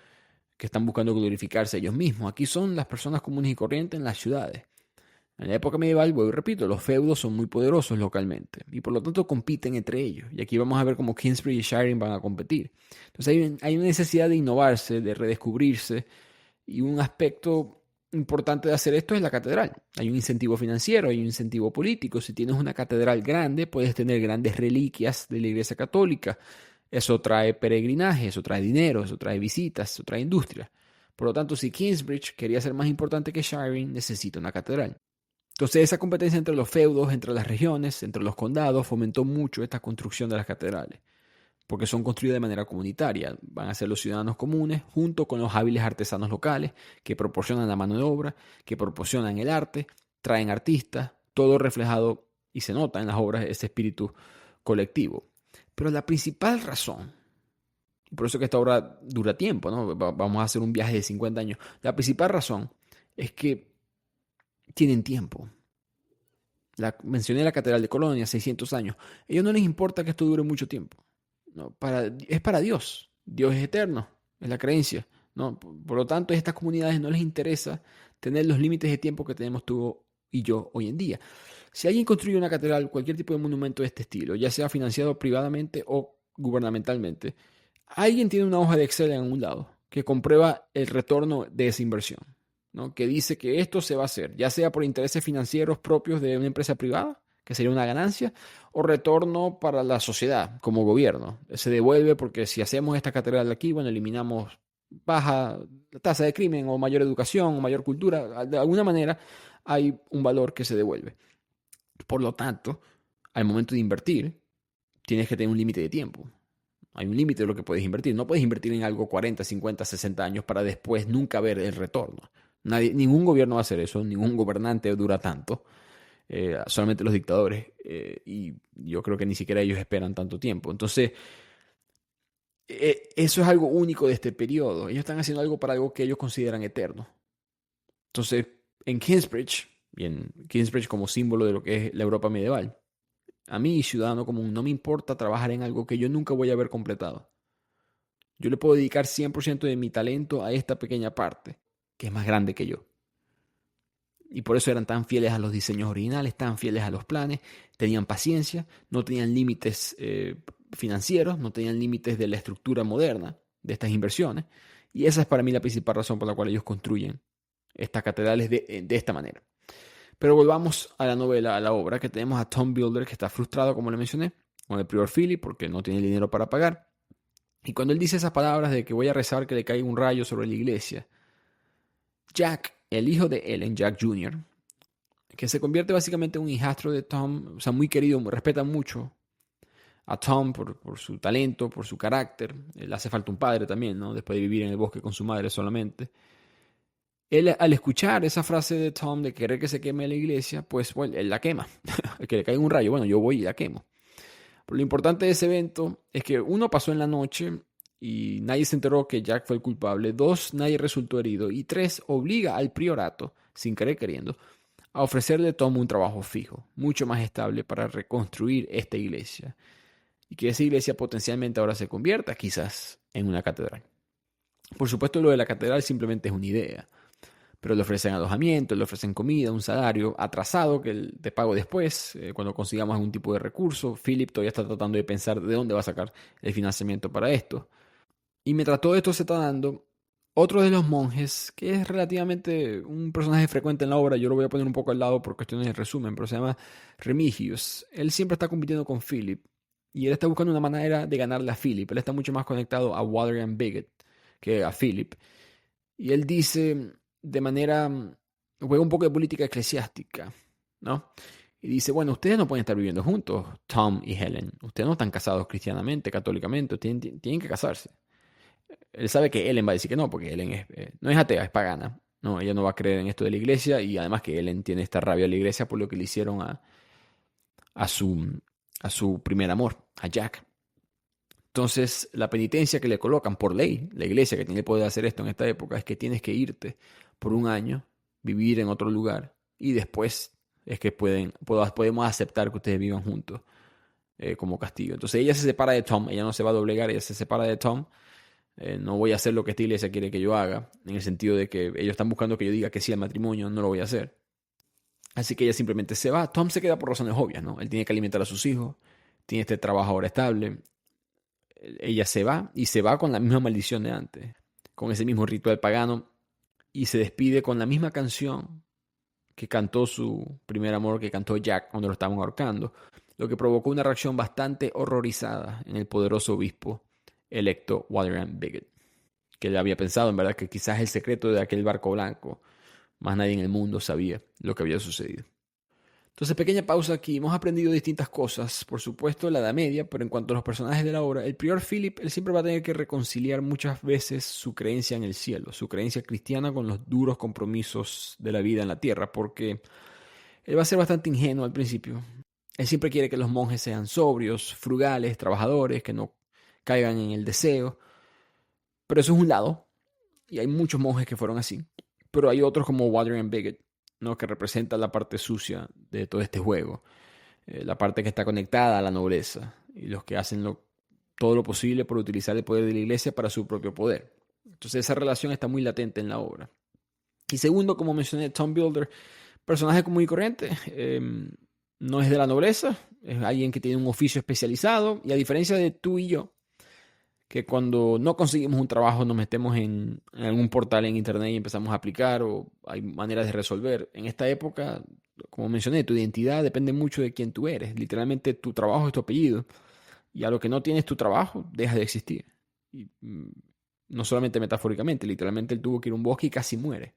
que están buscando glorificarse ellos mismos. Aquí son las personas comunes y corrientes en las ciudades. En la época medieval, vuelvo y repito, los feudos son muy poderosos localmente y por lo tanto compiten entre ellos. Y aquí vamos a ver cómo Kingsbridge y Shiring van a competir. Entonces hay una necesidad de innovarse, de redescubrirse y un aspecto importante de hacer esto es la catedral. Hay un incentivo financiero, hay un incentivo político. Si tienes una catedral grande, puedes tener grandes reliquias de la Iglesia Católica. Eso trae peregrinaje, eso trae dinero, eso trae visitas, eso trae industria. Por lo tanto, si Kingsbridge quería ser más importante que Shiring, necesita una catedral. Entonces esa competencia entre los feudos, entre las regiones, entre los condados, fomentó mucho esta construcción de las catedrales, porque son construidas de manera comunitaria. Van a ser los ciudadanos comunes, junto con los hábiles artesanos locales, que proporcionan la mano de obra, que proporcionan el arte, traen artistas, todo reflejado y se nota en las obras ese espíritu colectivo. Pero la principal razón, y por eso que esta obra dura tiempo, ¿no? Vamos a hacer un viaje de 50 años, la principal razón es que tienen tiempo. Mencioné la Catedral de Colonia, 600 años. A ellos no les importa que esto dure mucho tiempo. No, es para Dios. Dios es eterno, es la creencia. ¿No? Por lo tanto, a estas comunidades no les interesa tener los límites de tiempo que tenemos tú y yo hoy en día. Si alguien construye una catedral, cualquier tipo de monumento de este estilo, ya sea financiado privadamente o gubernamentalmente, alguien tiene una hoja de Excel en un lado que comprueba el retorno de esa inversión. ¿No? Que dice que esto se va a hacer, ya sea por intereses financieros propios de una empresa privada, que sería una ganancia, o retorno para la sociedad como gobierno. Se devuelve porque si hacemos esta catedral aquí, bueno, eliminamos baja tasa de crimen o mayor educación o mayor cultura. De alguna manera hay un valor que se devuelve. Por lo tanto, al momento de invertir, tienes que tener un límite de tiempo. Hay un límite de lo que puedes invertir. No puedes invertir en algo 40, 50, 60 años para después nunca ver el retorno. Ningún gobierno va a hacer eso, ningún gobernante dura tanto, solamente los dictadores, y yo creo que ni siquiera ellos esperan tanto tiempo. Entonces, eso es algo único de este periodo. Ellos están haciendo algo para algo que ellos consideran eterno. Entonces, en Kingsbridge, y en Kingsbridge como símbolo de lo que es la Europa medieval, a mí, ciudadano común, no me importa trabajar en algo que yo nunca voy a ver completado. Yo le puedo dedicar 100% de mi talento a esta pequeña parte. que es más grande que yo. Y por eso eran tan fieles a los diseños originales, tan fieles a los planes, tenían paciencia, no tenían límites financieros, no tenían límites de la estructura moderna de estas inversiones. Y esa es para mí la principal razón por la cual ellos construyen estas catedrales de esta manera. Pero volvamos a la novela, a la obra, que tenemos a Tom Builder, que está frustrado, como le mencioné, con el prior Philip, porque no tiene dinero para pagar. Y cuando él dice esas palabras de que voy a rezar que le caiga un rayo sobre la iglesia, Jack, el hijo de Ellen, Jack Jr., que se convierte básicamente en un hijastro de Tom, o sea, muy querido, respeta mucho a Tom por su talento, por su carácter. Le hace falta un padre también, ¿no? Después de vivir en el bosque con su madre solamente. Él, al escuchar esa frase de Tom de querer que se queme la iglesia, pues bueno, él la quema. Que le caiga un rayo, bueno, yo voy y la quemo. Pero lo importante de ese evento es que uno, pasó en la noche y nadie se enteró que Jack fue el culpable. Dos, nadie resultó herido. Y tres, obliga al priorato, sin querer queriendo, a ofrecerle a Tom un trabajo fijo, mucho más estable para reconstruir esta iglesia. Y que esa iglesia potencialmente ahora se convierta quizás en una catedral. Por supuesto, lo de la catedral simplemente es una idea. Pero le ofrecen alojamiento, le ofrecen comida, un salario atrasado que te pago después, cuando consigamos algún tipo de recurso. Philip todavía está tratando de pensar de dónde va a sacar el financiamiento para esto. Y mientras todo esto se está dando, otro de los monjes, que es relativamente un personaje frecuente en la obra, yo lo voy a poner un poco al lado por cuestiones de resumen, pero se llama Remigius. Él siempre está compitiendo con Philip y él está buscando una manera de ganarle a Philip. Él está mucho más conectado a Walter Bigot que a Philip. Y él dice de manera, juega un poco de política eclesiástica, ¿no? Y dice, bueno, ustedes no pueden estar viviendo juntos, Tom y Helen. Ustedes no están casados cristianamente, católicamente, tienen que casarse. Él sabe que Ellen va a decir que no, porque Ellen no es atea, es pagana. No, ella no va a creer en esto de la iglesia y además que Ellen tiene esta rabia a la iglesia por lo que le hicieron a su primer amor, a Jack. Entonces, la penitencia que le colocan por ley, la iglesia que tiene el poder de hacer esto en esta época, es que tienes que irte por un año, vivir en otro lugar y después es que podemos aceptar que ustedes vivan juntos como castigo. Entonces ella se separa de Tom, ella no se va a doblegar, ella se separa de Tom. No voy a hacer lo que esta iglesia quiere que yo haga, en el sentido de que ellos están buscando que yo diga que sí al matrimonio, no lo voy a hacer. Así que ella simplemente se va. Tom se queda por razones obvias, ¿no? Él tiene que alimentar a sus hijos, tiene este trabajo ahora estable. Ella se va y se va con la misma maldición de antes, con ese mismo ritual pagano y se despide con la misma canción que cantó su primer amor, que cantó Jack cuando lo estaban ahorcando, lo que provocó una reacción bastante horrorizada en el poderoso obispo electo Walter Bigot, que le había pensado en verdad que quizás el secreto de aquel barco blanco, más nadie en el mundo sabía lo que había sucedido. Entonces, pequeña pausa aquí. Hemos aprendido distintas cosas. Por supuesto, la Edad Media, pero en cuanto a los personajes de la obra, el prior Philip, él siempre va a tener que reconciliar muchas veces su creencia en el cielo, su creencia cristiana con los duros compromisos de la vida en la tierra, porque él va a ser bastante ingenuo al principio. Él siempre quiere que los monjes sean sobrios, frugales, trabajadores, que no caigan en el deseo. Pero eso es un lado, y hay muchos monjes que fueron así. Pero hay otros como Walter Bigot, ¿no? Que representa la parte sucia de todo este juego, la parte que está conectada a la nobleza y los que hacen todo lo posible por utilizar el poder de la iglesia para su propio poder. Entonces esa relación está muy latente en la obra. Y segundo, como mencioné, Tom Builder, personaje común y corriente, no es de la nobleza, es alguien que tiene un oficio especializado y a diferencia de tú y yo, que cuando no conseguimos un trabajo nos metemos en algún portal en internet y empezamos a aplicar o hay maneras de resolver. En esta época, como mencioné, tu identidad depende mucho de quién tú eres. Literalmente tu trabajo es tu apellido y a lo que no tienes tu trabajo deja de existir. Y, no solamente metafóricamente, literalmente él tuvo que ir a un bosque y casi muere,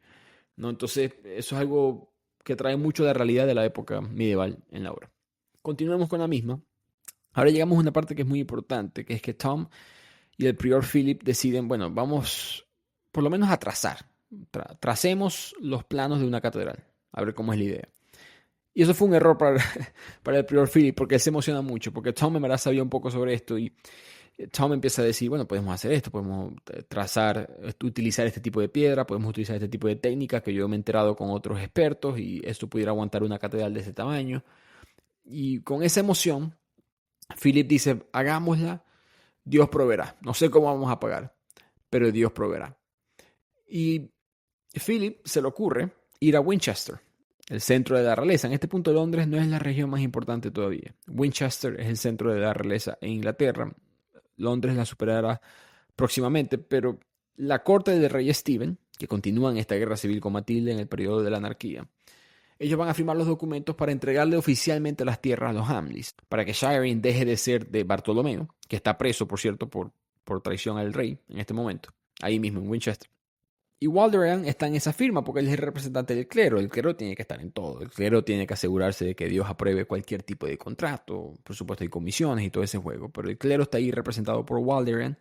¿no? Entonces eso es algo que trae mucho de la realidad de la época medieval en la obra. Continuemos con la misma. Ahora llegamos a una parte que es muy importante, que es que Tom y el prior Philip deciden, bueno, vamos por lo menos a trazar. Tracemos los planos de una catedral, a ver cómo es la idea. Y eso fue un error para el prior Philip, porque él se emociona mucho, porque Tom en verdad sabía un poco sobre esto y Tom empieza a decir, bueno, podemos hacer esto, podemos trazar, utilizar este tipo de piedra, podemos utilizar este tipo de técnicas que yo me he enterado con otros expertos y esto pudiera aguantar una catedral de ese tamaño. Y con esa emoción, Philip dice, hagámosla, Dios proveerá. No sé cómo vamos a pagar, pero Dios proveerá. Y Philip se le ocurre ir a Winchester, el centro de la realeza. En este punto Londres no es la región más importante todavía. Winchester es el centro de la realeza en Inglaterra. Londres la superará próximamente, pero la corte del rey Stephen, que continúa en esta guerra civil con Matilde en el periodo de la anarquía, ellos van a firmar los documentos para entregarle oficialmente las tierras a los Hamleys, para que Shireen deje de ser de Bartolomeo, que está preso, por cierto, por traición al rey en este momento, ahí mismo en Winchester. Y Walderan está en esa firma porque él es el representante del clero. El clero tiene que estar en todo. El clero tiene que asegurarse de que Dios apruebe cualquier tipo de contrato. Por supuesto hay comisiones y todo ese juego. Pero el clero está ahí representado por Walderan.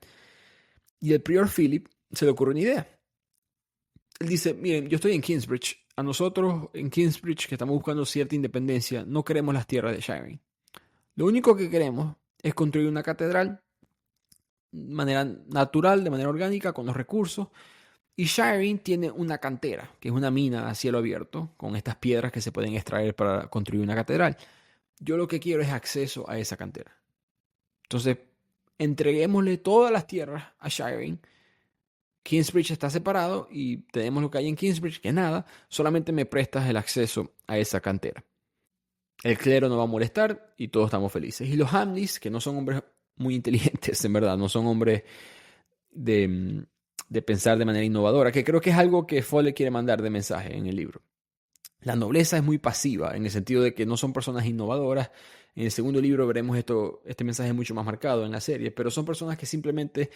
Y el prior Philip se le ocurre una idea. Él dice, miren, yo estoy en Kingsbridge. A nosotros en Kingsbridge, que estamos buscando cierta independencia, no queremos las tierras de Shireen. Lo único que queremos es construir una catedral de manera natural, de manera orgánica, con los recursos. Y Shireen tiene una cantera, que es una mina a cielo abierto, con estas piedras que se pueden extraer para construir una catedral. Yo lo que quiero es acceso a esa cantera. Entonces, entreguémosle todas las tierras a Shireen. Kingsbridge está separado y tenemos lo que hay en Kingsbridge, que es nada, solamente me prestas el acceso a esa cantera. El clero no va a molestar y todos estamos felices. Y los Hamleys, que no son hombres muy inteligentes, en verdad, no son hombres de pensar de manera innovadora, que creo que es algo que Follett quiere mandar de mensaje en el libro. La nobleza es muy pasiva, en el sentido de que no son personas innovadoras. En el segundo libro veremos este mensaje mucho más marcado en la serie, pero son personas que simplemente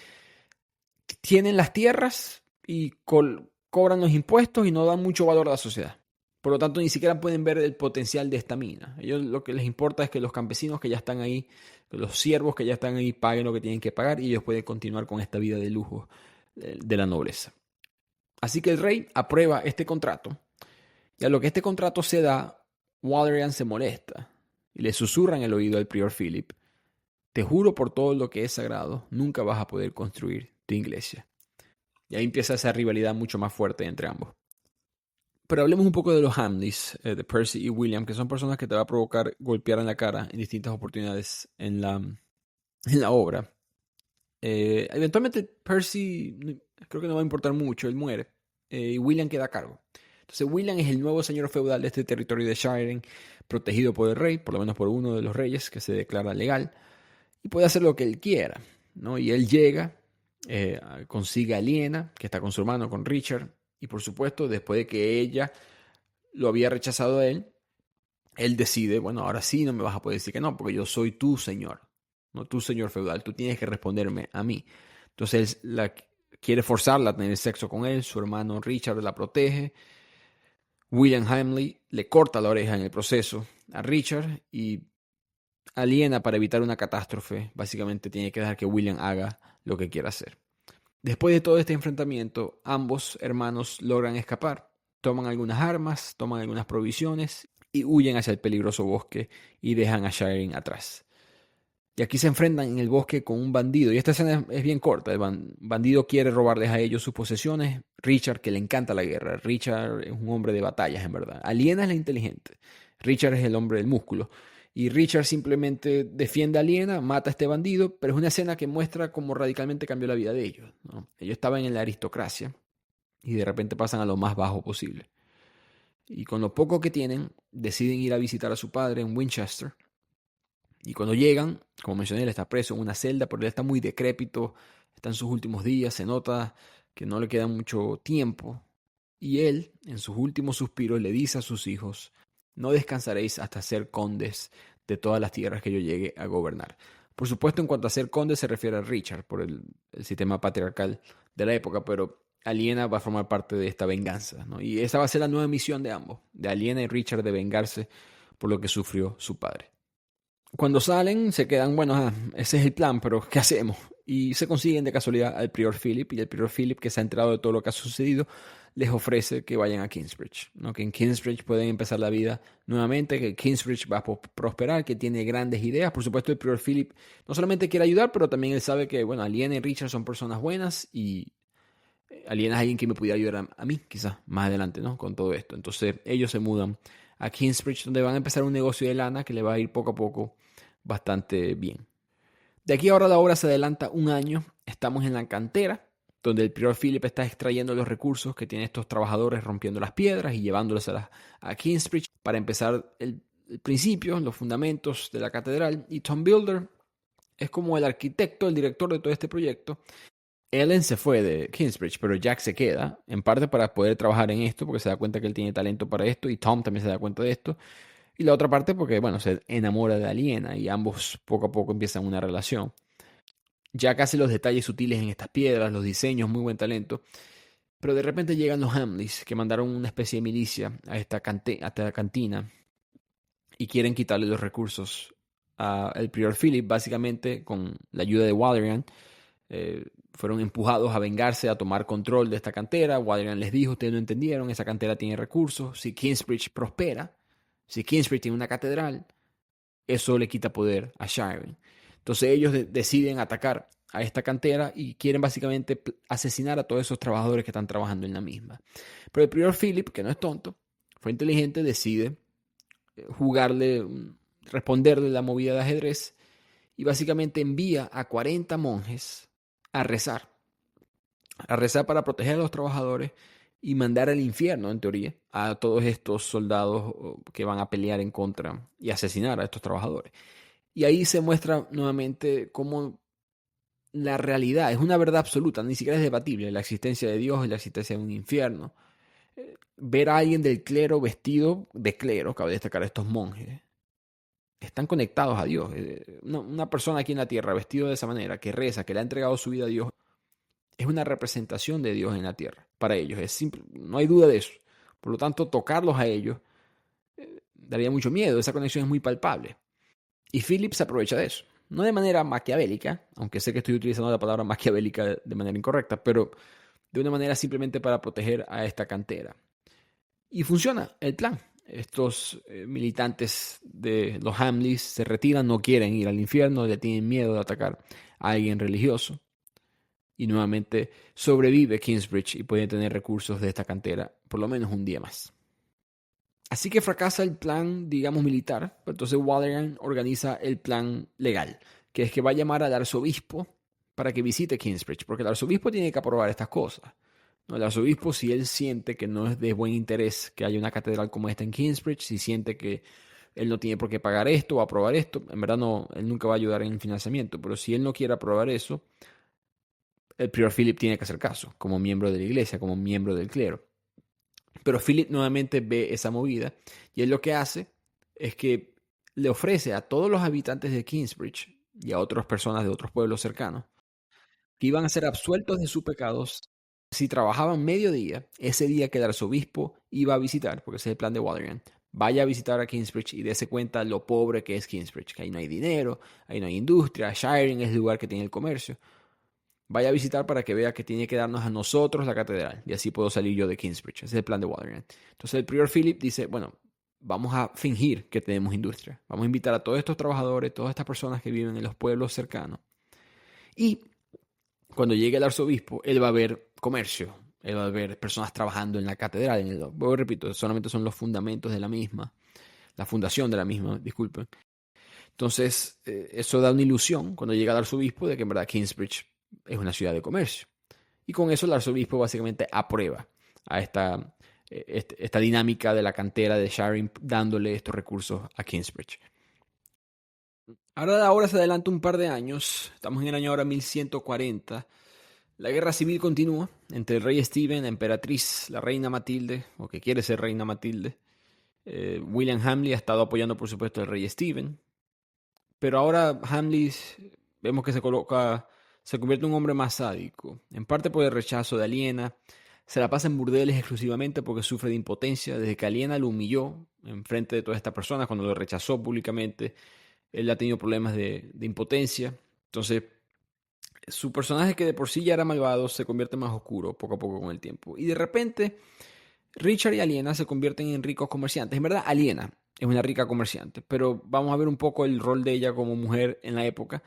tienen las tierras y cobran los impuestos y no dan mucho valor a la sociedad. Por lo tanto, ni siquiera pueden ver el potencial de esta mina. Ellos lo que les importa es que los campesinos que ya están ahí, que los siervos que ya están ahí paguen lo que tienen que pagar y ellos pueden continuar con esta vida de lujo de la nobleza. Así que el rey aprueba este contrato. Y a lo que este contrato se da, Walderan se molesta y le susurra en el oído al prior Philip: te juro por todo lo que es sagrado, nunca vas a poder construir tu iglesia. Y ahí empieza esa rivalidad mucho más fuerte entre ambos. Pero hablemos un poco de los Hamleys, de Percy y William, que son personas que te va a provocar golpear en la cara en distintas oportunidades en la obra. Eventualmente Percy creo que no va a importar mucho, él muere, y William queda a cargo. Entonces William es el nuevo señor feudal de este territorio de Shireen, protegido por el rey, por lo menos por uno de los reyes que se declara legal, y puede hacer lo que él quiera, ¿no? Y él llega, consigue a Liena, que está con su hermano, con Richard, y por supuesto, después de que ella lo había rechazado a él decide, bueno, ahora sí no me vas a poder decir que no, porque yo soy tu señor, no tu señor feudal, tú tienes que responderme a mí. Entonces él quiere forzarla a tener sexo con él, su hermano Richard la protege. William Hamley le corta la oreja en el proceso a Richard y aliena para evitar una catástrofe. Básicamente tiene que dejar que William haga lo que quiera hacer. Después de todo este enfrentamiento, ambos hermanos logran escapar. Toman algunas armas, toman algunas provisiones y huyen hacia el peligroso bosque y dejan a Shireen atrás. Y aquí se enfrentan en el bosque con un bandido. Y esta escena es bien corta. El bandido quiere robarles a ellos sus posesiones. Richard, que le encanta la guerra. Richard es un hombre de batallas, en verdad. Aliena es la inteligente. Richard es el hombre del músculo. Y Richard simplemente defiende a Aliena, mata a este bandido, pero es una escena que muestra cómo radicalmente cambió la vida de ellos, ¿no? Ellos estaban en la aristocracia y de repente pasan a lo más bajo posible. Y con lo poco que tienen, deciden ir a visitar a su padre en Winchester. Y cuando llegan, como mencioné, él está preso en una celda, pero él está muy decrépito, está en sus últimos días, se nota que no le queda mucho tiempo. Y él, en sus últimos suspiros, le dice a sus hijos: no descansaréis hasta ser condes de todas las tierras que yo llegue a gobernar. Por supuesto, en cuanto a ser conde se refiere a Richard, por el sistema patriarcal de la época, pero Aliena va a formar parte de esta venganza, ¿no? Y esa va a ser la nueva misión de ambos, de Aliena y Richard, de vengarse por lo que sufrió su padre. Cuando salen, se quedan, bueno, ese es el plan, pero ¿qué hacemos? Y se consiguen de casualidad al prior Philip, y el prior Philip, que se ha enterado de todo lo que ha sucedido, les ofrece que vayan a Kingsbridge, ¿no? Que en Kingsbridge pueden empezar la vida nuevamente, que Kingsbridge va a prosperar, que tiene grandes ideas. Por supuesto, el prior Philip no solamente quiere ayudar, pero también él sabe que, bueno, Aliena y Richard son personas buenas y Aliena es alguien que me pudiera ayudar a mí, quizás, más adelante, ¿no? Con todo esto. Entonces, ellos se mudan a Kingsbridge, donde van a empezar un negocio de lana que le va a ir poco a poco bastante bien. De aquí ahora la obra se adelanta un año. Estamos en la cantera. donde el prior Philip está extrayendo los recursos que tienen estos trabajadores rompiendo las piedras y llevándolas a Kingsbridge para empezar el principio, los fundamentos de la catedral. Y Tom Builder es como el arquitecto, el director de todo este proyecto. Ellen se fue de Kingsbridge, pero Jack se queda, en parte para poder trabajar en esto, porque se da cuenta que él tiene talento para esto, y Tom también se da cuenta de esto. Y la otra parte porque, bueno, se enamora de Aliena y ambos poco a poco empiezan una relación. Jack hace los detalles sutiles en estas piedras, los diseños, muy buen talento. Pero de repente llegan los Hamleys, que mandaron una especie de milicia a esta cantina y quieren quitarle los recursos al prior Philip, básicamente con la ayuda de Walerian. Fueron empujados a vengarse, a tomar control de esta cantera. Walerian les dijo: ustedes no entendieron, esa cantera tiene recursos. Si Kingsbridge prospera, si Kingsbridge tiene una catedral, eso le quita poder a Shireen. Entonces ellos deciden atacar a esta cantera y quieren básicamente asesinar a todos esos trabajadores que están trabajando en la misma. Pero el prior Philip, que no es tonto, fue inteligente, decide responderle la movida de ajedrez y básicamente envía a 40 monjes a rezar para proteger a los trabajadores y mandar al infierno, en teoría, a todos estos soldados que van a pelear en contra y asesinar a estos trabajadores. Y ahí se muestra nuevamente cómo la realidad es una verdad absoluta, ni siquiera es debatible, la existencia de Dios y la existencia de un infierno. Ver a alguien del clero vestido de clero, cabe destacar a estos monjes, están conectados a Dios. Una persona aquí en la tierra vestido de esa manera, que reza, que le ha entregado su vida a Dios, es una representación de Dios en la tierra. Para ellos es simple, no hay duda de eso. Por lo tanto, tocarlos a ellos daría mucho miedo. Esa conexión es muy palpable. Y Philip se aprovecha de eso. No de manera maquiavélica, aunque sé que estoy utilizando la palabra maquiavélica de manera incorrecta, pero de una manera simplemente para proteger a esta cantera. Y funciona el plan. Estos militantes de los Hamleys se retiran, no quieren ir al infierno, le tienen miedo de atacar a alguien religioso. Y nuevamente sobrevive Kingsbridge y puede tener recursos de esta cantera por lo menos un día más. Así que fracasa el plan, digamos, militar. Entonces Walerian organiza el plan legal, que es que va a llamar al arzobispo para que visite Kingsbridge, porque el arzobispo tiene que aprobar estas cosas. El arzobispo, si él siente que no es de buen interés que haya una catedral como esta en Kingsbridge, si siente que él no tiene por qué pagar esto o aprobar esto, en verdad no, él nunca va a ayudar en el financiamiento, pero si él no quiere aprobar eso, el prior Philip tiene que hacer caso, como miembro de la iglesia, como miembro del clero. Pero Philip nuevamente ve esa movida y él lo que hace es que le ofrece a todos los habitantes de Kingsbridge y a otras personas de otros pueblos cercanos que iban a ser absueltos de sus pecados si trabajaban mediodía, ese día que el arzobispo iba a visitar, porque ese es el plan de Walerian. Vaya a visitar a Kingsbridge y dése cuenta lo pobre que es Kingsbridge, que ahí no hay dinero, ahí no hay industria, Shireen es el lugar que tiene el comercio. Vaya a visitar para que vea que tiene que darnos a nosotros la catedral y así puedo salir yo de Kingsbridge. Ese es el plan de Walerian. Entonces el prior Philip dice, bueno, vamos a fingir que tenemos industria. Vamos a invitar a todos estos trabajadores, todas estas personas que viven en los pueblos cercanos. Y cuando llegue el arzobispo, él va a ver comercio, él va a ver personas trabajando en la catedral. Repito, solamente son los fundamentos de la misma, la fundación de la misma, disculpen. Entonces, eso da una ilusión cuando llega el arzobispo de que en verdad Kingsbridge es una ciudad de comercio. Y con eso el arzobispo básicamente aprueba a esta dinámica de la cantera de Shireen dándole estos recursos a Kingsbridge. Ahora se adelanta un par de años, estamos en el año ahora 1140. La guerra civil continúa entre el rey Stephen, la emperatriz, la reina Matilde, o que quiere ser reina Matilde. William Hamley ha estado apoyando, por supuesto, al rey Stephen. Pero ahora Hamley vemos que se convierte en un hombre más sádico, en parte por el rechazo de Aliena. Se la pasa en burdeles exclusivamente porque sufre de impotencia. Desde que Aliena lo humilló en frente de todas estas personas, cuando lo rechazó públicamente, él ha tenido problemas de impotencia. Entonces, su personaje, que de por sí ya era malvado, se convierte más oscuro poco a poco con el tiempo. Y de repente, Richard y Aliena se convierten en ricos comerciantes. En verdad, Aliena es una rica comerciante, pero vamos a ver un poco el rol de ella como mujer en la época.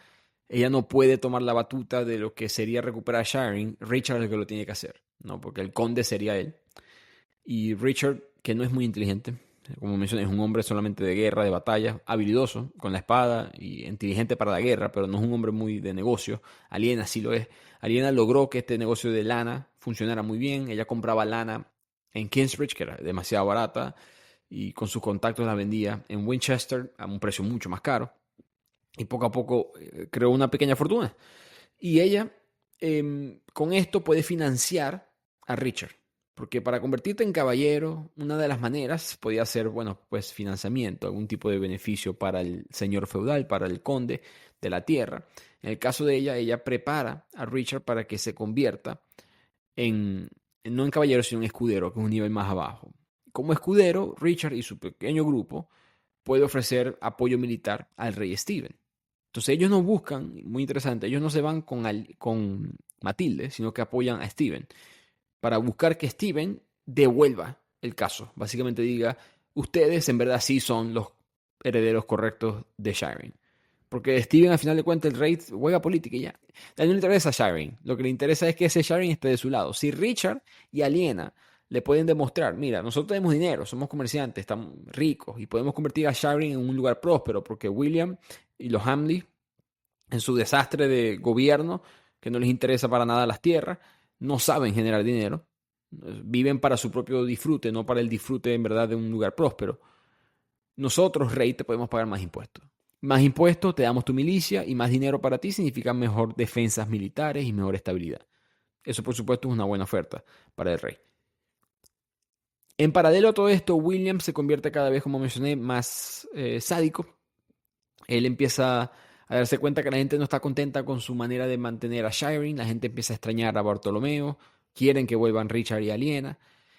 Ella no puede tomar la batuta de lo que sería recuperar a Shireen. Richard es el que lo tiene que hacer, ¿no? Porque el conde sería él. Y Richard, que no es muy inteligente, Como mencioné, es un hombre solamente de guerra, de batalla, habilidoso con la espada y inteligente para la guerra, pero no es un hombre muy de negocio. Aliena sí lo es. Aliena logró que este negocio de lana funcionara muy bien. Ella compraba lana en Kingsbridge, que era demasiado barata, y con sus contactos la vendía en Winchester a un precio mucho más caro. Y poco a poco creó una pequeña fortuna. Y ella, con esto, puede financiar a Richard. Porque para convertirte en caballero, una de las maneras podía ser, bueno, pues financiamiento, algún tipo de beneficio para el señor feudal, para el conde de la tierra. En el caso de ella, ella prepara a Richard para que se convierta no en caballero, sino en escudero, que es un nivel más abajo. Como escudero, Richard y su pequeño grupo puede ofrecer apoyo militar al rey Stephen. Entonces ellos no buscan, muy interesante, ellos no se van con Matilde, sino que apoyan a Stephen para buscar que Stephen devuelva el caso. Básicamente diga, ustedes en verdad sí son los herederos correctos de Shireen. Porque Stephen, al final de cuentas, el rey juega política y ya. A él no le interesa a Shireen. Lo que le interesa es que ese Shireen esté de su lado. Si Richard y Aliena le pueden demostrar, mira, nosotros tenemos dinero, somos comerciantes, estamos ricos y podemos convertir a Shireen en un lugar próspero, porque William y los Hamley, en su desastre de gobierno, que no les interesa para nada las tierras, no saben generar dinero, viven para su propio disfrute, no para el disfrute en verdad de un lugar próspero. Nosotros, rey, te podemos pagar más impuestos. Más impuestos, te damos tu milicia y más dinero para ti significa mejor defensas militares y mejor estabilidad. Eso, por supuesto, es una buena oferta para el rey. En paralelo a todo esto, William se convierte cada vez, como mencioné, más sádico. Él empieza a darse cuenta que la gente no está contenta con su manera de mantener a Shireen. La gente empieza a extrañar a Bartolomeo. Quieren que vuelvan Richard y Aliena.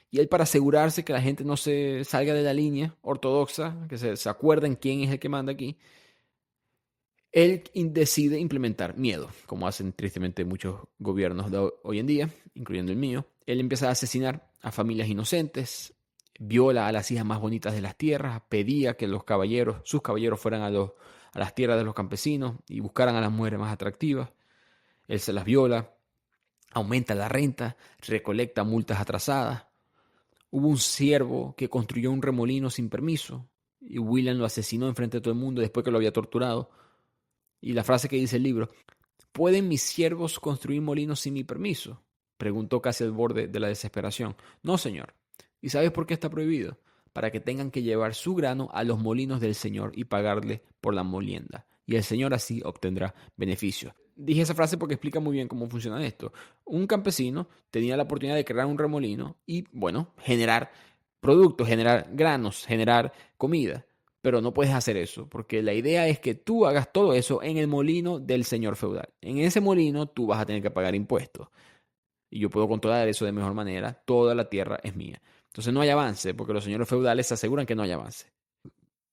Y él, para asegurarse que la gente no se salga de la línea ortodoxa, que se acuerden quién es el que manda aquí, él decide implementar miedo, como hacen tristemente muchos gobiernos de hoy en día, incluyendo el mío. Él empieza a asesinar a familias inocentes, viola a las hijas más bonitas de las tierras, pedía que los caballeros, sus caballeros, fueran a las tierras de los campesinos y buscaran a las mujeres más atractivas. Él se las viola, aumenta la renta, recolecta multas atrasadas. Hubo un siervo que construyó un remolino sin permiso y William lo asesinó enfrente de todo el mundo después que lo había torturado. Y la frase que dice el libro, ¿pueden mis siervos construir molinos sin mi permiso? Preguntó casi al borde de la desesperación. No, señor. ¿Y sabes por qué está prohibido? Para que tengan que llevar su grano a los molinos del Señor y pagarle por la molienda. Y el Señor así obtendrá beneficio. Dije esa frase porque explica muy bien cómo funciona esto. Un campesino tenía la oportunidad de crear un remolino y, bueno, generar productos, generar granos, generar comida. Pero no puedes hacer eso, porque la idea es que tú hagas todo eso en el molino del señor feudal. En ese molino tú vas a tener que pagar impuestos. Y yo puedo controlar eso de mejor manera. Toda la tierra es mía. Entonces no hay avance, porque los señores feudales se aseguran que no hay avance.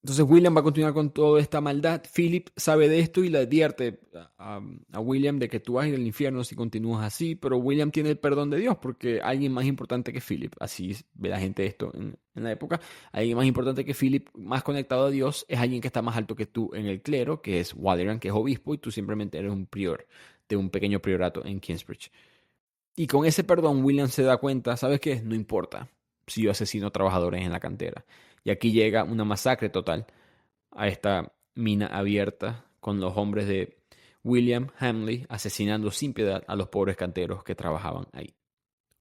Entonces William va a continuar con toda esta maldad. Philip sabe de esto y le advierte a William de que tú vas a ir al infierno si continúas así, pero William tiene el perdón de Dios porque alguien más importante que Philip, así ve la gente esto en la época, alguien más importante que Philip, más conectado a Dios, es alguien que está más alto que tú en el clero, que es Walleran, que es obispo, y tú simplemente eres un prior de un pequeño priorato en Kingsbridge. Y con ese perdón William se da cuenta, ¿sabes qué? No importa si yo asesino trabajadores en la cantera. Y aquí llega una masacre total a esta mina abierta con los hombres de William Hamley asesinando sin piedad a los pobres canteros que trabajaban ahí.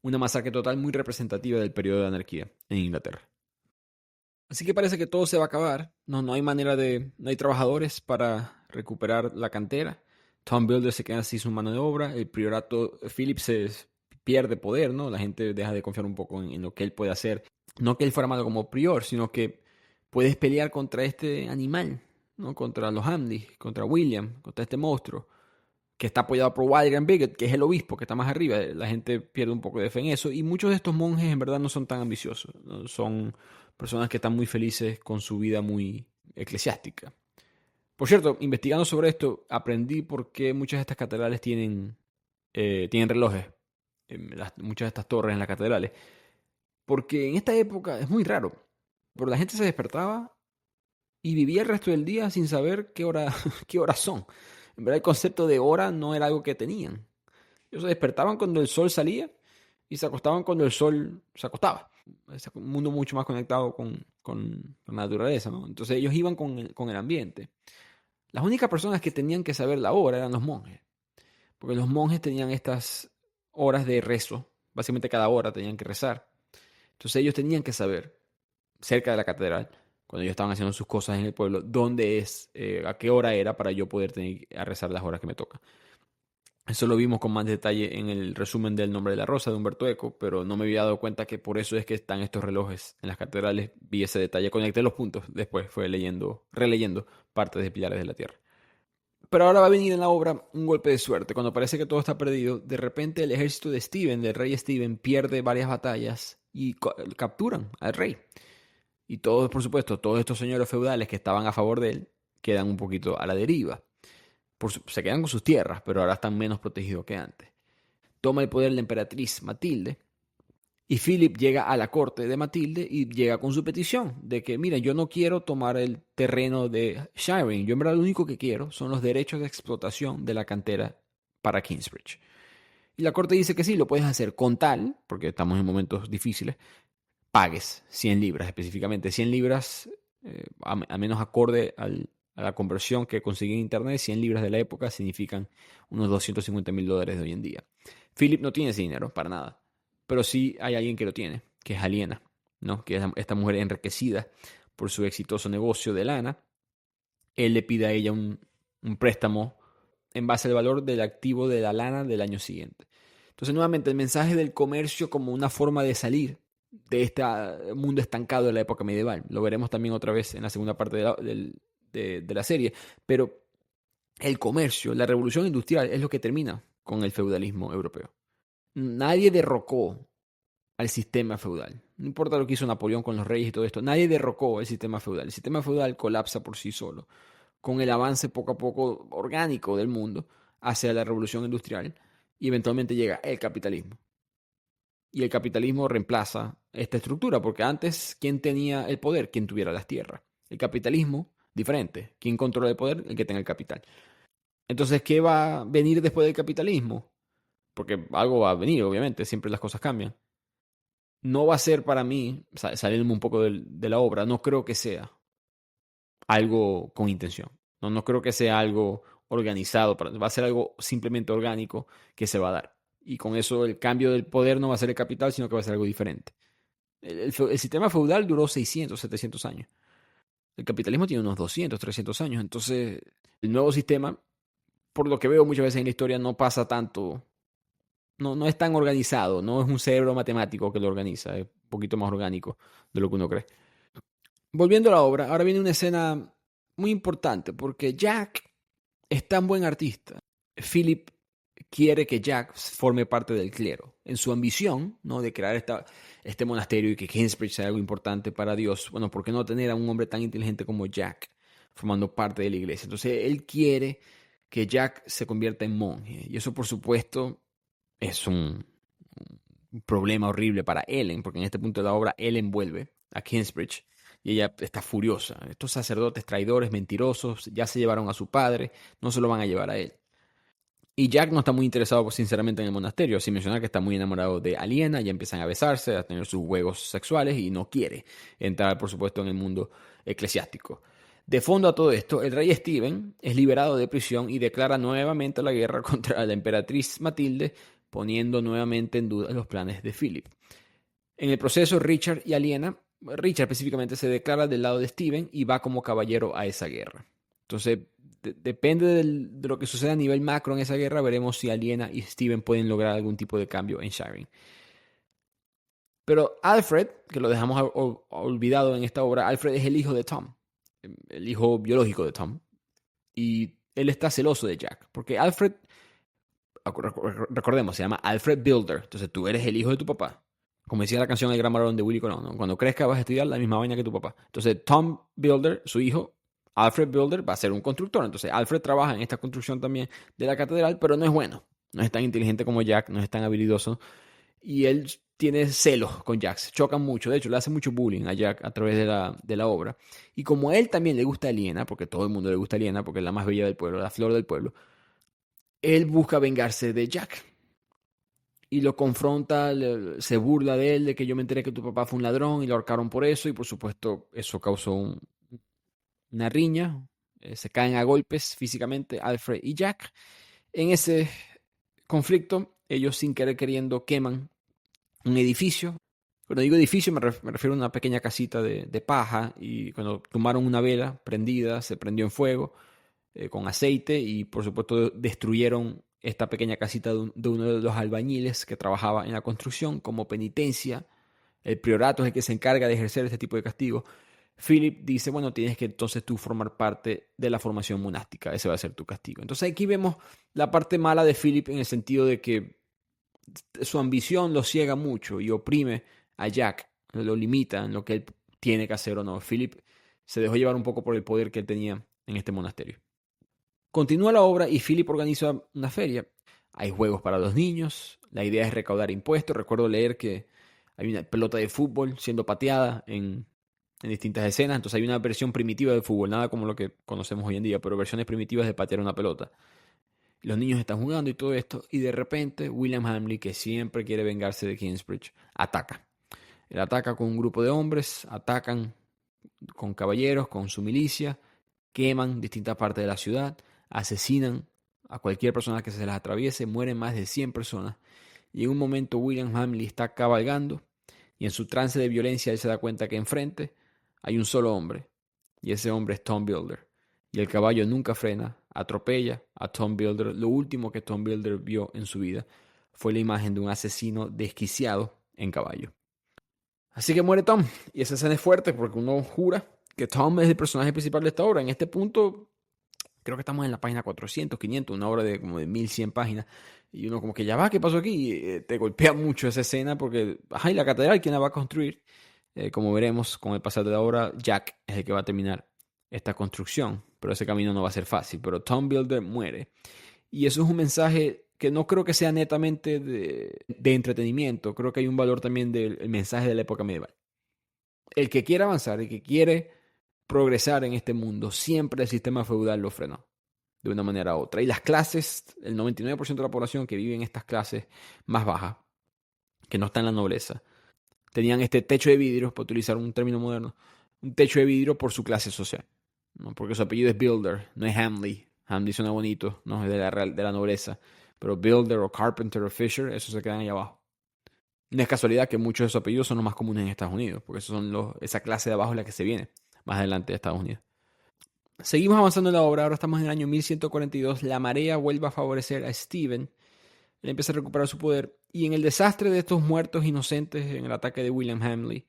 Una masacre total muy representativa del periodo de anarquía en Inglaterra. Así que parece que todo se va a acabar. No hay manera no hay trabajadores para recuperar la cantera. Tom Builder se queda sin su mano de obra. El priorato Philip se pierde poder, ¿no? La gente deja de confiar un poco en lo que él puede hacer. No que él fuera malo como prior, sino que puedes pelear contra este animal, ¿no? Contra los Hamley, contra William, contra este monstruo, que está apoyado por Walgran Bigot, que es el obispo, que está más arriba. La gente pierde un poco de fe en eso. Y muchos de estos monjes en verdad no son tan ambiciosos, ¿no? Son personas que están muy felices con su vida muy eclesiástica. Por cierto, investigando sobre esto, aprendí por qué muchas de estas catedrales tienen relojes. Muchas de estas torres en las catedrales. Porque en esta época es muy raro. Pero la gente se despertaba y vivía el resto del día sin saber qué horas son. En verdad el concepto de hora no era algo que tenían. Ellos se despertaban cuando el sol salía y se acostaban cuando el sol se acostaba. un mundo mucho más conectado con la naturaleza, ¿no? Entonces ellos iban con el ambiente. Las únicas personas que tenían que saber la hora eran los monjes, porque los monjes tenían estas horas de rezo, básicamente cada hora tenían que rezar. Entonces ellos tenían que saber, cerca de la catedral, cuando ellos estaban haciendo sus cosas en el pueblo, dónde es, a qué hora era para yo poder tener a rezar las horas que me tocan. Eso lo vimos con más detalle en el resumen del Nombre de la Rosa de Humberto Eco, pero no me había dado cuenta que por eso es que están estos relojes en las catedrales. Vi ese detalle, conecté los puntos, después fue releyendo partes de Pilares de la Tierra. Pero ahora va a venir en la obra un golpe de suerte. Cuando parece que todo está perdido, de repente el ejército de Stephen, del rey Stephen, pierde varias batallas y capturan al rey. Y todos, por supuesto, todos estos señores feudales que estaban a favor de él, quedan un poquito a la deriva. Se quedan con sus tierras, pero ahora están menos protegidos que antes. Toma el poder la emperatriz Matilde, y Philip llega a la corte de Matilde y llega con su petición de que, mira, yo no quiero tomar el terreno de Shireen. Yo en verdad lo único que quiero son los derechos de explotación de la cantera para Kingsbridge. Y la corte dice que sí, lo puedes hacer con tal, porque estamos en momentos difíciles, pagues 100 libras específicamente. 100 libras, a menos acorde a la conversión que conseguí en internet, 100 libras de la época significan unos $250,000 de hoy en día. Philip no tiene ese dinero, para nada. Pero sí hay alguien que lo tiene, que es Aliena, ¿no? Que es esta mujer enriquecida por su exitoso negocio de lana. Él le pide a ella un préstamo en base al valor del activo de la lana del año siguiente. Entonces, nuevamente, el mensaje del comercio como una forma de salir de este mundo estancado de la época medieval. Lo veremos también otra vez en la segunda parte de la serie. Pero el comercio, la revolución industrial, es lo que termina con el feudalismo europeo. Nadie derrocó al sistema feudal. No importa lo que hizo Napoleón con los reyes y todo esto, nadie derrocó el sistema feudal. El sistema feudal colapsa por sí solo, con el avance poco a poco orgánico del mundo hacia la revolución industrial, y eventualmente llega el capitalismo. Y el capitalismo reemplaza esta estructura, porque antes, ¿quién tenía el poder? Quien tuviera las tierras. El capitalismo, diferente. ¿Quién controla el poder? El que tenga el capital. Entonces, ¿qué va a venir después del capitalismo? Porque algo va a venir, obviamente, siempre las cosas cambian. No va a ser para mí, saliéndome un poco de la obra, no creo que sea algo con intención. No creo que sea algo organizado, va a ser algo simplemente orgánico que se va a dar. Y con eso el cambio del poder no va a ser el capital, sino que va a ser algo diferente. El sistema feudal duró 600, 700 años. El capitalismo tiene unos 200, 300 años. Entonces, el nuevo sistema, por lo que veo muchas veces en la historia, no pasa tanto. No es tan organizado, no es un cerebro matemático que lo organiza, es un poquito más orgánico de lo que uno cree. Volviendo a la obra, ahora viene una escena muy importante porque Jack es tan buen artista. Philip quiere que Jack forme parte del clero. En su ambición, ¿no?, de crear este monasterio y que Kingsbridge sea algo importante para Dios, bueno, ¿por qué no tener a un hombre tan inteligente como Jack formando parte de la iglesia? Entonces él quiere que Jack se convierta en monje. Y eso, por supuesto, es un problema horrible para Ellen, porque en este punto de la obra Ellen vuelve a Kingsbridge y ella está furiosa. Estos sacerdotes traidores, mentirosos, ya se llevaron a su padre, no se lo van a llevar a él. Y Jack no está muy interesado, pues, sinceramente, en el monasterio. Sin mencionar que está muy enamorado de Aliena, ya empiezan a besarse, a tener sus juegos sexuales y no quiere entrar, por supuesto, en el mundo eclesiástico. De fondo a todo esto, el rey Stephen es liberado de prisión y declara nuevamente la guerra contra la emperatriz Matilde, poniendo nuevamente en duda los planes de Philip. En el proceso, Richard específicamente se declara del lado de Stephen y va como caballero a esa guerra. Entonces, depende de lo que suceda a nivel macro en esa guerra, veremos si Aliena y Stephen pueden lograr algún tipo de cambio en Shireen. Pero Alfred, que lo dejamos olvidado en esta obra, Alfred es el hijo de Tom, el hijo biológico de Tom. Y él está celoso de Jack, porque Alfred, recordemos, se llama Alfred Builder. Entonces tú eres el hijo de tu papá. Como decía la canción El Gran Varón de Willy Colón, ¿no? Cuando crezca vas a estudiar la misma vaina que tu papá. Entonces Tom Builder, su hijo, Alfred Builder, va a ser un constructor. Entonces Alfred trabaja en esta construcción también de la catedral, pero no es bueno. No es tan inteligente como Jack, no es tan habilidoso. Y él tiene celos con Jack, se chocan mucho. De hecho, le hace mucho bullying a Jack a través de la obra. Y como a él también le gusta a Aliena, porque todo el mundo le gusta a Aliena, porque es la más bella del pueblo, la flor del pueblo, él busca vengarse de Jack. y lo confronta, se burla de él, de que yo me enteré que tu papá fue un ladrón y lo ahorcaron por eso, y por supuesto eso causó una riña, se caen a golpes físicamente Alfred y Jack. En ese conflicto, ellos sin querer queriendo queman un edificio. Cuando digo edificio me refiero a una pequeña casita de paja, y cuando tomaron una vela prendida, se prendió en fuego con aceite, y por supuesto destruyeron esta pequeña casita de uno de los albañiles que trabajaba en la construcción. Como penitencia, el priorato es el que se encarga de ejercer este tipo de castigo. Philip dice, bueno, tienes que entonces tú formar parte de la formación monástica, ese va a ser tu castigo. Entonces aquí vemos la parte mala de Philip, en el sentido de que su ambición lo ciega mucho y oprime a Jack, lo limita en lo que él tiene que hacer o no. Philip se dejó llevar un poco por el poder que él tenía en este monasterio. Continúa la obra y Philip organiza una feria. Hay juegos para los niños, la idea es recaudar impuestos. Recuerdo leer que hay una pelota de fútbol siendo pateada en distintas escenas. Entonces hay una versión primitiva de fútbol, nada como lo que conocemos hoy en día, pero versiones primitivas de patear una pelota. Los niños están jugando y todo esto, y de repente William Hamley, que siempre quiere vengarse de Kingsbridge, ataca. Él ataca con un grupo de hombres, atacan con caballeros, con su milicia, queman distintas partes de la ciudad, asesinan a cualquier persona que se les atraviese, mueren más de 100 personas. Y en un momento William Hamley está cabalgando, y en su trance de violencia él se da cuenta que enfrente hay un solo hombre, y ese hombre es Tom Builder. Y el caballo nunca frena, atropella a Tom Builder. Lo último que Tom Builder vio en su vida fue la imagen de un asesino desquiciado en caballo. Así que muere Tom, y esa escena es fuerte porque uno jura que Tom es el personaje principal de esta obra. En este punto, creo que estamos en la página 400, 500, una obra de como de 1100 páginas, y uno como que ya va, ¿qué pasó aquí? Y, te golpea mucho esa escena porque, ajá, y la catedral, ¿quién la va a construir? Como veremos con el pasar de la obra, Jack es el que va a terminar esta construcción, pero ese camino no va a ser fácil. Pero Tom Builder muere, y eso es un mensaje que no creo que sea netamente de entretenimiento. Creo que hay un valor también del mensaje de la época medieval. El que quiere avanzar, el que quiere progresar en este mundo, siempre el sistema feudal lo frenó de una manera u otra. Y las clases, el 99% de la población que vive en estas clases más bajas, que no está en la nobleza, tenían este techo de vidrio, para utilizar un término moderno, un techo de vidrio por su clase social, ¿no? Porque su apellido es Builder, no es Hamley. Hamley suena bonito, no es de la nobleza, pero Builder o Carpenter o Fisher, esos se quedan ahí abajo. No es casualidad que muchos de esos apellidos son los más comunes en Estados Unidos, porque esos son esa clase de abajo es la que se viene más adelante de Estados Unidos. Seguimos avanzando en la obra, ahora estamos en el año 1142, la marea vuelve a favorecer a Stephen, él empieza a recuperar su poder, y en el desastre de estos muertos inocentes en el ataque de William Hamley,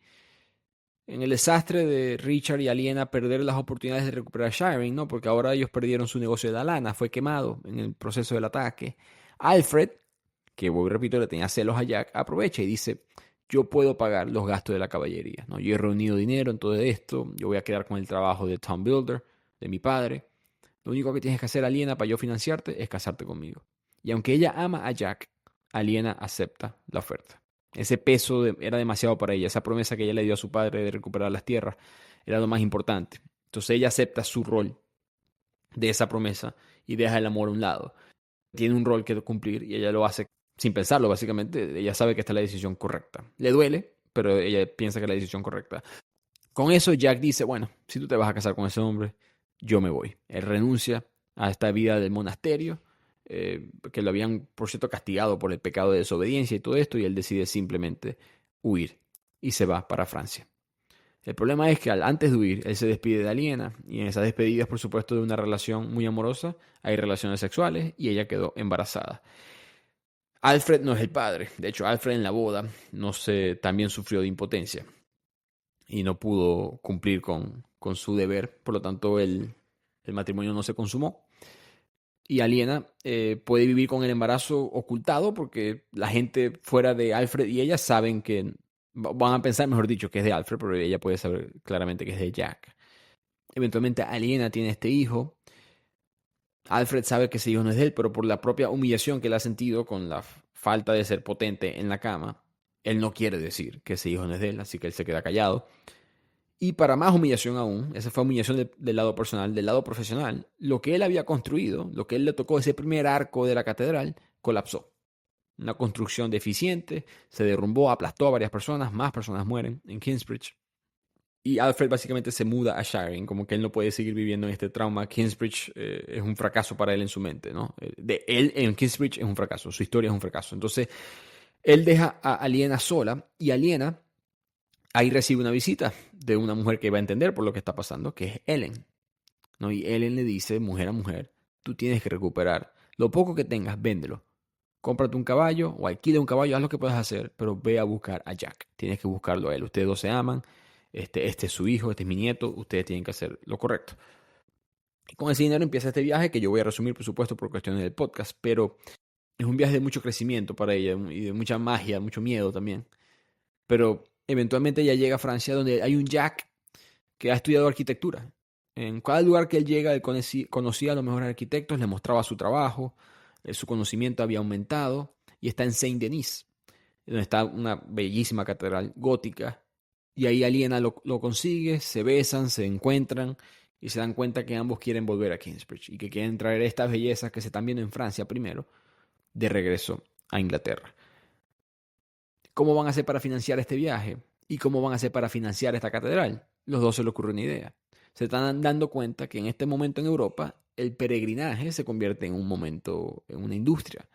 en el desastre de Richard y Aliena perder las oportunidades de recuperar Shiring, ¿no? Porque ahora ellos perdieron su negocio de la lana, fue quemado en el proceso del ataque. Alfred, que voy repito, le tenía celos a Jack, aprovecha y dice, yo puedo pagar los gastos de la caballería, ¿no? Yo he reunido dinero en todo esto, yo voy a quedar con el trabajo de Tom Builder, de mi padre. Lo único que tienes que hacer, Aliena, para yo financiarte, es casarte conmigo. Y aunque ella ama a Jack, Aliena acepta la oferta. Ese peso era demasiado para ella. Esa promesa que ella le dio a su padre de recuperar las tierras era lo más importante. Entonces ella acepta su rol de esa promesa y deja el amor a un lado. Tiene un rol que cumplir y ella lo hace sin pensarlo, básicamente. Ella sabe que esta es la decisión correcta. Le duele, pero ella piensa que es la decisión correcta. Con eso Jack dice, bueno, si tú te vas a casar con ese hombre, yo me voy. Él renuncia a esta vida del monasterio, que lo habían, por cierto, castigado por el pecado de desobediencia y todo esto, y él decide simplemente huir y se va para Francia. El problema es que antes de huir, él se despide de Aliena, y en esas despedidas, por supuesto, de una relación muy amorosa, hay relaciones sexuales y ella quedó embarazada. Alfred no es el padre, de hecho Alfred en la boda también sufrió de impotencia y no pudo cumplir con su deber, por lo tanto el matrimonio no se consumó. Y Aliena puede vivir con el embarazo ocultado porque la gente fuera de Alfred y ella saben que, van a pensar, mejor dicho, que es de Alfred, pero ella puede saber claramente que es de Jack. Eventualmente Aliena tiene este hijo. Alfred sabe que ese hijo no es de él, pero por la propia humillación que él ha sentido con la falta de ser potente en la cama, él no quiere decir que ese hijo no es de él, así que él se queda callado. Y para más humillación aún, esa fue humillación del lado personal, del lado profesional, lo que él había construido, lo que él le tocó, ese primer arco de la catedral, colapsó. una construcción deficiente, se derrumbó, aplastó a varias personas, más personas mueren en Kingsbridge. Y Alfred básicamente se muda a Shireen, como que él no puede seguir viviendo en este trauma. Kingsbridge es un fracaso para él en su mente, ¿no? De él en Kingsbridge es un fracaso, su historia es un fracaso. Entonces, él deja a Aliena sola y Aliena ahí recibe una visita de una mujer que va a entender por lo que está pasando, que es Ellen, ¿no? Y Ellen le dice, mujer a mujer, tú tienes que recuperar lo poco que tengas, véndelo. Cómprate un caballo o alquila un caballo, haz lo que puedas hacer, pero ve a buscar a Jack. Tienes que buscarlo a él. Ustedes dos se aman. Este es su hijo, este es mi nieto. Ustedes tienen que hacer lo correcto. Y con ese dinero empieza este viaje que yo voy a resumir, por supuesto, por cuestiones del podcast, pero es un viaje de mucho crecimiento para ella y de mucha magia, mucho miedo también. Pero eventualmente ella llega a Francia donde hay un Jack que ha estudiado arquitectura. En cada lugar que él llega, él conocía a los mejores arquitectos, le mostraba su trabajo, su conocimiento había aumentado y está en Saint-Denis, donde está una bellísima catedral gótica. Y ahí Aliena lo consigue, se besan, se encuentran y se dan cuenta que ambos quieren volver a Kingsbridge y que quieren traer estas bellezas que se están viendo en Francia primero, de regreso a Inglaterra. ¿Cómo van a hacer para financiar este viaje? ¿Y cómo van a hacer para financiar esta catedral? Los dos se les ocurre una idea. Se están dando cuenta que en este momento en Europa el peregrinaje se convierte en un momento, en una industria.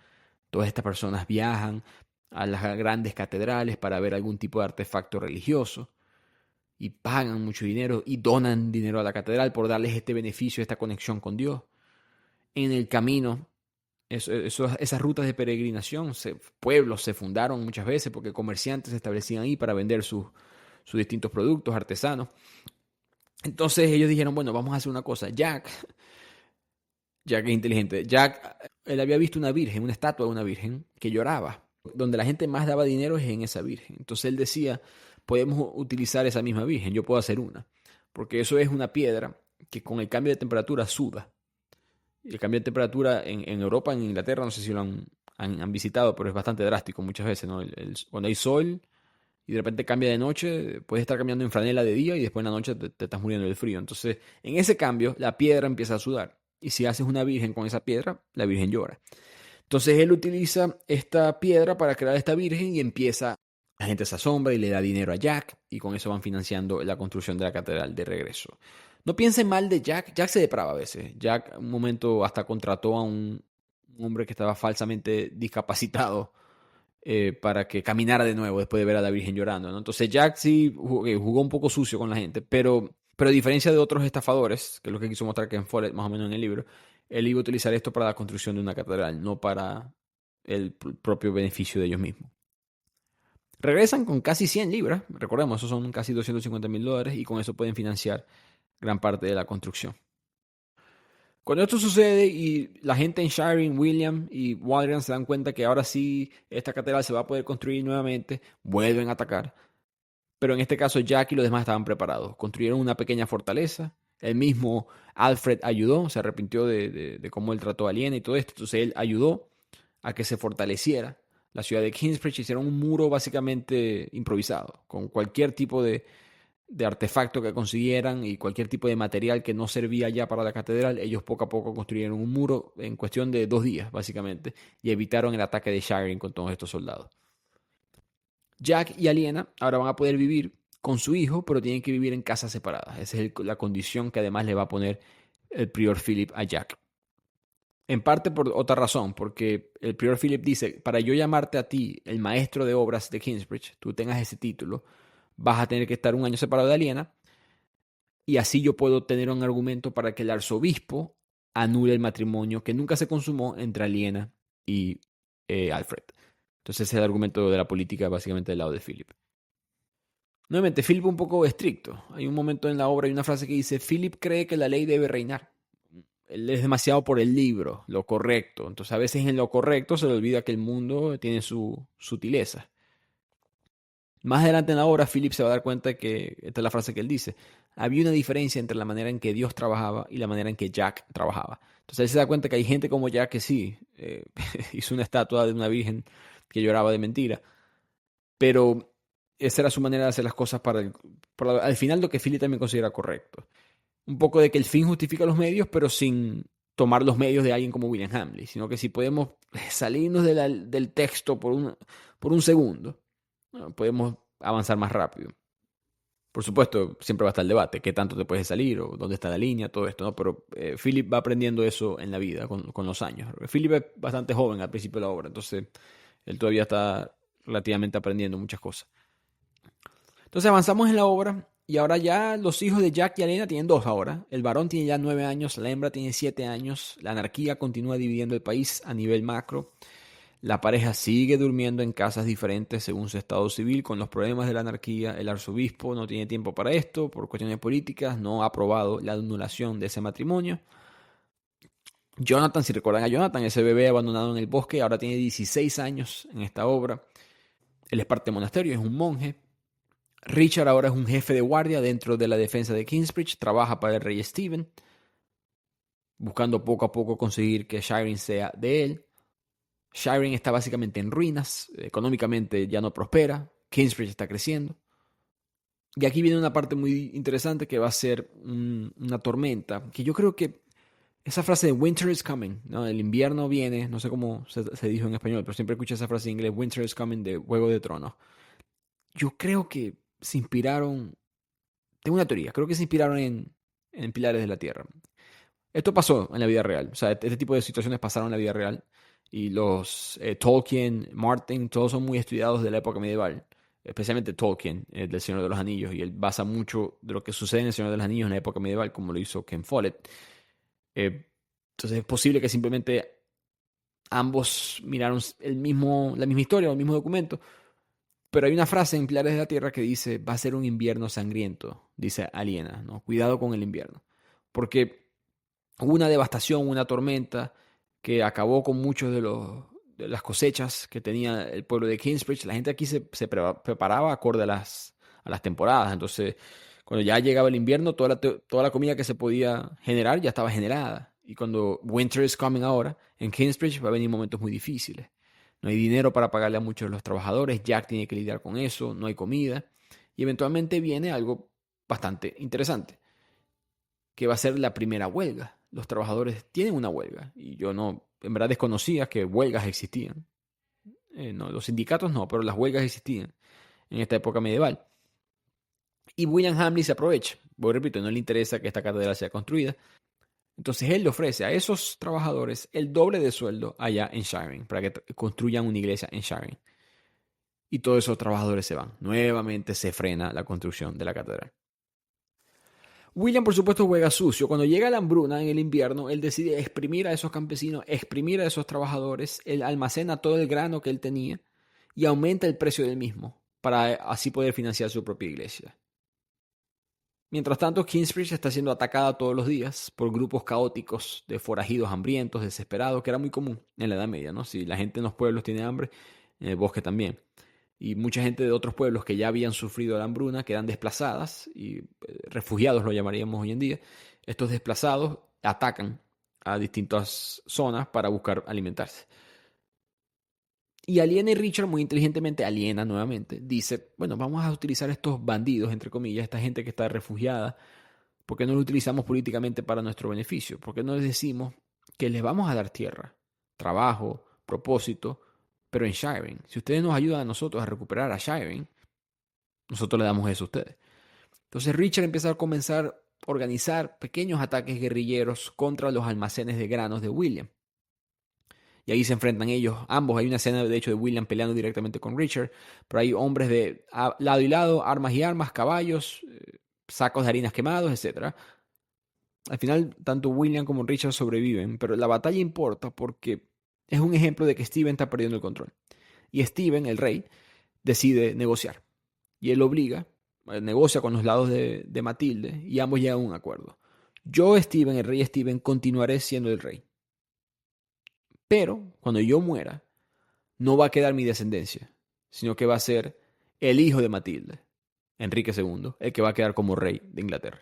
Todas estas personas viajan a las grandes catedrales para ver algún tipo de artefacto religioso y pagan mucho dinero y donan dinero a la catedral por darles este beneficio, esta conexión con Dios. En el camino, esas rutas de peregrinación, pueblos se fundaron muchas veces porque comerciantes se establecían ahí para vender sus distintos productos artesanos. Entonces ellos dijeron, bueno, vamos a hacer una cosa. Jack es inteligente. Jack, él había visto una virgen, una estatua de una virgen que lloraba. Donde la gente más daba dinero es en esa virgen. Entonces él decía, podemos utilizar esa misma virgen, yo puedo hacer una. Porque eso es una piedra que con el cambio de temperatura suda. Y el cambio de temperatura en Europa, en Inglaterra, no sé si lo han visitado, pero es bastante drástico muchas veces, ¿no? Cuando hay sol y de repente cambia de noche, puedes estar caminando en franela de día y después en la noche te estás muriendo del frío. Entonces, en ese cambio, la piedra empieza a sudar. Y si haces una virgen con esa piedra, la virgen llora. Entonces él utiliza esta piedra para crear esta virgen y empieza, la gente se asombra y le da dinero a Jack y con eso van financiando la construcción de la catedral de regreso. No piensen mal de Jack, Jack se deprava a veces. Jack un momento hasta contrató a un hombre que estaba falsamente discapacitado para que caminara de nuevo después de ver a la Virgen llorando, ¿no? Entonces Jack sí jugó un poco sucio con la gente, pero a diferencia de otros estafadores, que es lo que quiso mostrar Ken Follett más o menos en el libro, él iba a utilizar esto para la construcción de una catedral, no para el propio beneficio de ellos mismos. Regresan con casi 100 libras, recordemos, esos son casi $250,000 y con eso pueden financiar gran parte de la construcción. Cuando esto sucede y la gente en Shireen, William y Walden se dan cuenta que ahora sí esta catedral se va a poder construir nuevamente, vuelven a atacar. Pero en este caso Jack y los demás estaban preparados. Construyeron una pequeña fortaleza. El mismo Alfred ayudó, se arrepintió de cómo él trató a Aliena y todo esto. Entonces él ayudó a que se fortaleciera la ciudad de Kingsbridge. Hicieron un muro básicamente improvisado, con cualquier tipo de artefacto que consiguieran y cualquier tipo de material que no servía ya para la catedral. Ellos poco a poco construyeron un muro en cuestión de 2 días, básicamente, y evitaron el ataque de Shireen con todos estos soldados. Jack y Aliena ahora van a poder vivir con su hijo, pero tienen que vivir en casas separadas. Esa es la condición que además le va a poner el prior Philip a Jack. En parte por otra razón, porque el prior Philip dice, para yo llamarte a ti el maestro de obras de Kingsbridge, tú tengas ese título, vas a tener que estar 1 año separado de Aliena, y así yo puedo tener un argumento para que el arzobispo anule el matrimonio que nunca se consumó entre Aliena y Alfred. Entonces ese es el argumento de la política básicamente del lado de Philip. Nuevamente, Philip un poco estricto. Hay un momento en la obra, hay una frase que dice, Philip cree que la ley debe reinar. Él es demasiado por el libro, lo correcto. Entonces a veces en lo correcto se le olvida que el mundo tiene su sutileza. Más adelante en la obra, Philip se va a dar cuenta que, esta es la frase que él dice, había una diferencia entre la manera en que Dios trabajaba y la manera en que Jack trabajaba. Entonces él se da cuenta que hay gente como Jack que sí, hizo una estatua de una virgen que lloraba de mentira, pero esa era su manera de hacer las cosas al final lo que Philip también considera correcto. Un poco de que el fin justifica los medios, pero sin tomar los medios de alguien como William Hamley, sino que si podemos salirnos del texto por un segundo, podemos avanzar más rápido. Por supuesto, siempre va a estar el debate, qué tanto te puedes salir o dónde está la línea, todo esto, ¿no? Pero Philip va aprendiendo eso en la vida con los años. Philip es bastante joven al principio de la obra, entonces él todavía está relativamente aprendiendo muchas cosas. Entonces avanzamos en la obra y ahora ya los hijos de Jack y Alena tienen 2 ahora. El varón tiene ya 9 años, la hembra tiene 7 años. La anarquía continúa dividiendo el país a nivel macro. La pareja sigue durmiendo en casas diferentes según su estado civil con los problemas de la anarquía. El arzobispo no tiene tiempo para esto por cuestiones políticas, no ha aprobado la anulación de ese matrimonio. Jonathan, si recuerdan a Jonathan, ese bebé abandonado en el bosque, ahora tiene 16 años en esta obra. Él es parte del monasterio, es un monje. Richard ahora es un jefe de guardia dentro de la defensa de Kingsbridge, trabaja para el rey Stephen, buscando poco a poco conseguir que Shireen sea de él. Shireen está básicamente en ruinas, económicamente ya no prospera, Kingsbridge está creciendo. Y aquí viene una parte muy interesante que va a ser una tormenta, que yo creo que esa frase de winter is coming, ¿no? El invierno viene, no sé cómo se dijo en español, pero siempre escucho esa frase en inglés, winter is coming, de Juego de Tronos. Yo creo que se inspiraron, tengo una teoría, creo que se inspiraron en Pilares de la Tierra. Esto pasó en la vida real, o sea, este tipo de situaciones pasaron en la vida real. Y los Tolkien, Martin, todos son muy estudiados de la época medieval, especialmente Tolkien, del Señor de los Anillos, y él basa mucho de lo que sucede en el Señor de los Anillos en la época medieval, como lo hizo Ken Follett. Entonces es posible que simplemente ambos miraron la misma historia o el mismo documento, pero hay una frase en Pilares de la Tierra que dice, va a ser un invierno sangriento, dice Aliena, ¿no? Cuidado con el invierno, porque hubo una devastación, una tormenta que acabó con muchos de las cosechas que tenía el pueblo de Kingsbridge. La gente aquí se preparaba acorde a las temporadas. Entonces, cuando ya llegaba el invierno, toda la comida que se podía generar ya estaba generada. Y cuando winter is coming ahora, en Kingsbridge va a venir momentos muy difíciles. No hay dinero para pagarle a muchos de los trabajadores. Jack tiene que lidiar con eso. No hay comida. Y eventualmente viene algo bastante interesante, que va a ser la primera huelga. Los trabajadores tienen una huelga y yo no, en verdad desconocía que huelgas existían. No, los sindicatos no, pero las huelgas existían en esta época medieval. Y William Hamley se aprovecha. Voy, repito, no le interesa que esta catedral sea construida. Entonces él le ofrece a esos trabajadores el doble de sueldo allá en Shireen para que construyan una iglesia en Shireen. Y todos esos trabajadores se van. Nuevamente se frena la construcción de la catedral. William, por supuesto, juega sucio. Cuando llega la hambruna en el invierno, él decide exprimir a esos campesinos, exprimir a esos trabajadores. Él almacena todo el grano que él tenía y aumenta el precio del mismo para así poder financiar su propia iglesia. Mientras tanto, Kingsbridge está siendo atacada todos los días por grupos caóticos de forajidos hambrientos, desesperados, que era muy común en la Edad Media, ¿no? Si la gente en los pueblos tiene hambre, en el bosque también. Y mucha gente de otros pueblos que ya habían sufrido la hambruna quedan desplazadas, y refugiados lo llamaríamos hoy en día. Estos desplazados atacan a distintas zonas para buscar alimentarse. Y Aliena y Richard, muy inteligentemente, Aliena nuevamente, dice, bueno, vamos a utilizar estos bandidos, entre comillas, esta gente que está refugiada, ¿por qué no lo utilizamos políticamente para nuestro beneficio? ¿Por qué no les decimos que les vamos a dar tierra, trabajo, propósito, pero en Shireen? Si ustedes nos ayudan a nosotros a recuperar a Shireen, nosotros le damos eso a ustedes. Entonces Richard empieza a comenzar a organizar pequeños ataques guerrilleros contra los almacenes de granos de William. Y ahí se enfrentan ellos, ambos. Hay una escena, de hecho, de William peleando directamente con Richard, pero hay hombres de lado y lado, armas y armas, caballos, sacos de harinas quemados, etc. Al final, tanto William como Richard sobreviven, pero la batalla importa porque es un ejemplo de que Stephen está perdiendo el control. Y Stephen, el rey, decide negociar. Y él obliga, negocia con los lados de Matilde y ambos llegan a un acuerdo. Yo, Stephen, el rey Stephen, continuaré siendo el rey. Pero cuando yo muera, no va a quedar mi descendencia, sino que va a ser el hijo de Matilde, Enrique II, el que va a quedar como rey de Inglaterra.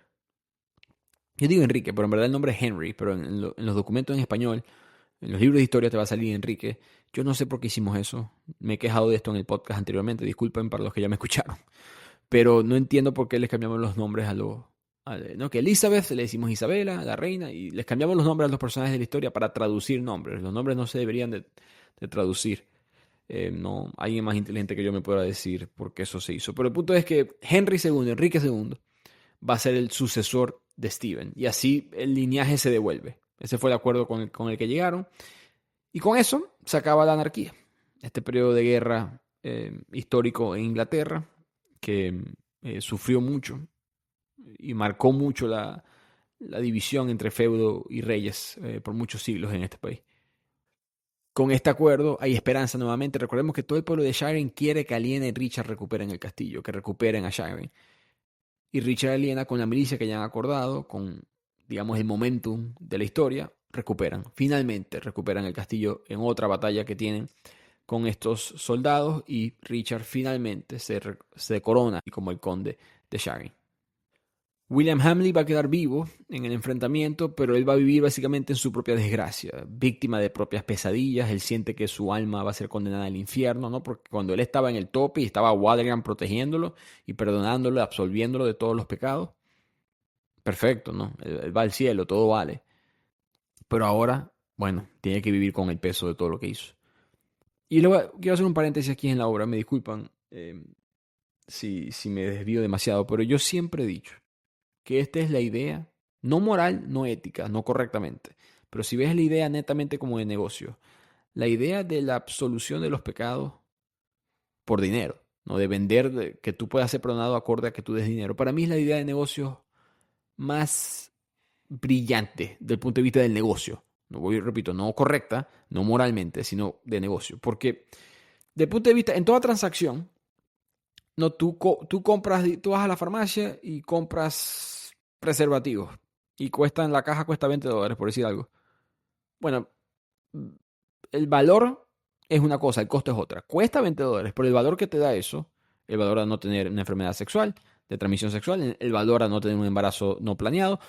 Yo digo Enrique, pero en verdad el nombre es Henry, pero en los documentos en español, en los libros de historia te va a salir Enrique. Yo no sé por qué hicimos eso. Me he quejado de esto en el podcast anteriormente. Disculpen para los que ya me escucharon. Pero no entiendo por qué les cambiamos los nombres a ¿no? Que Elizabeth le decimos Isabela, la reina, y les cambiamos los nombres a los personajes de la historia para traducir nombres. Los nombres no se deberían de traducir. No, alguien más inteligente que yo me pueda decir por qué eso se hizo. Pero el punto es que Enrique II, va a ser el sucesor de Stephen. Y así el linaje se devuelve. Ese fue el acuerdo con el que llegaron. Y con eso se acaba la anarquía. Este periodo de guerra histórico en Inglaterra, que sufrió mucho y marcó mucho la división entre feudo y reyes por muchos siglos en este país. Con este acuerdo hay esperanza nuevamente. Recordemos que todo el pueblo de Shireen quiere que Aliena y Richard recuperen el castillo, que recuperen a Shireen. Y Richard y Aliena, con la milicia que ya han acordado, con, digamos, el momentum de la historia, finalmente recuperan el castillo en otra batalla que tienen con estos soldados, y Richard finalmente se corona como el conde de Shireen. William Hamley va a quedar vivo en el enfrentamiento, pero él va a vivir básicamente en su propia desgracia, víctima de propias pesadillas. Él siente que su alma va a ser condenada al infierno, ¿no? Porque cuando él estaba en el tope y estaba Waldergan protegiéndolo y perdonándolo, absolviéndolo de todos los pecados, perfecto, ¿no? Él va al cielo, todo vale. Pero ahora, bueno, tiene que vivir con el peso de todo lo que hizo. Y luego quiero hacer un paréntesis aquí en la obra, me disculpan si me desvío demasiado, pero yo siempre he dicho que esta es la idea, no moral, no ética, no correctamente, pero si ves la idea netamente como de negocio, la idea de la absolución de los pecados por dinero, no de vender, que tú puedas ser perdonado acorde a que tú des dinero, para mí es la idea de negocio más brillante del punto de vista del negocio. Repito, no correcta, no moralmente, sino de negocio. Porque del punto de vista, en toda transacción, no, tú compras, tú vas a la farmacia y compras preservativos y la caja cuesta $20, por decir algo. Bueno, el valor es una cosa, el costo es otra. Cuesta $20, pero el valor que te da eso, el valor a no tener una enfermedad sexual, de transmisión sexual, el valor a no tener un embarazo no planeado,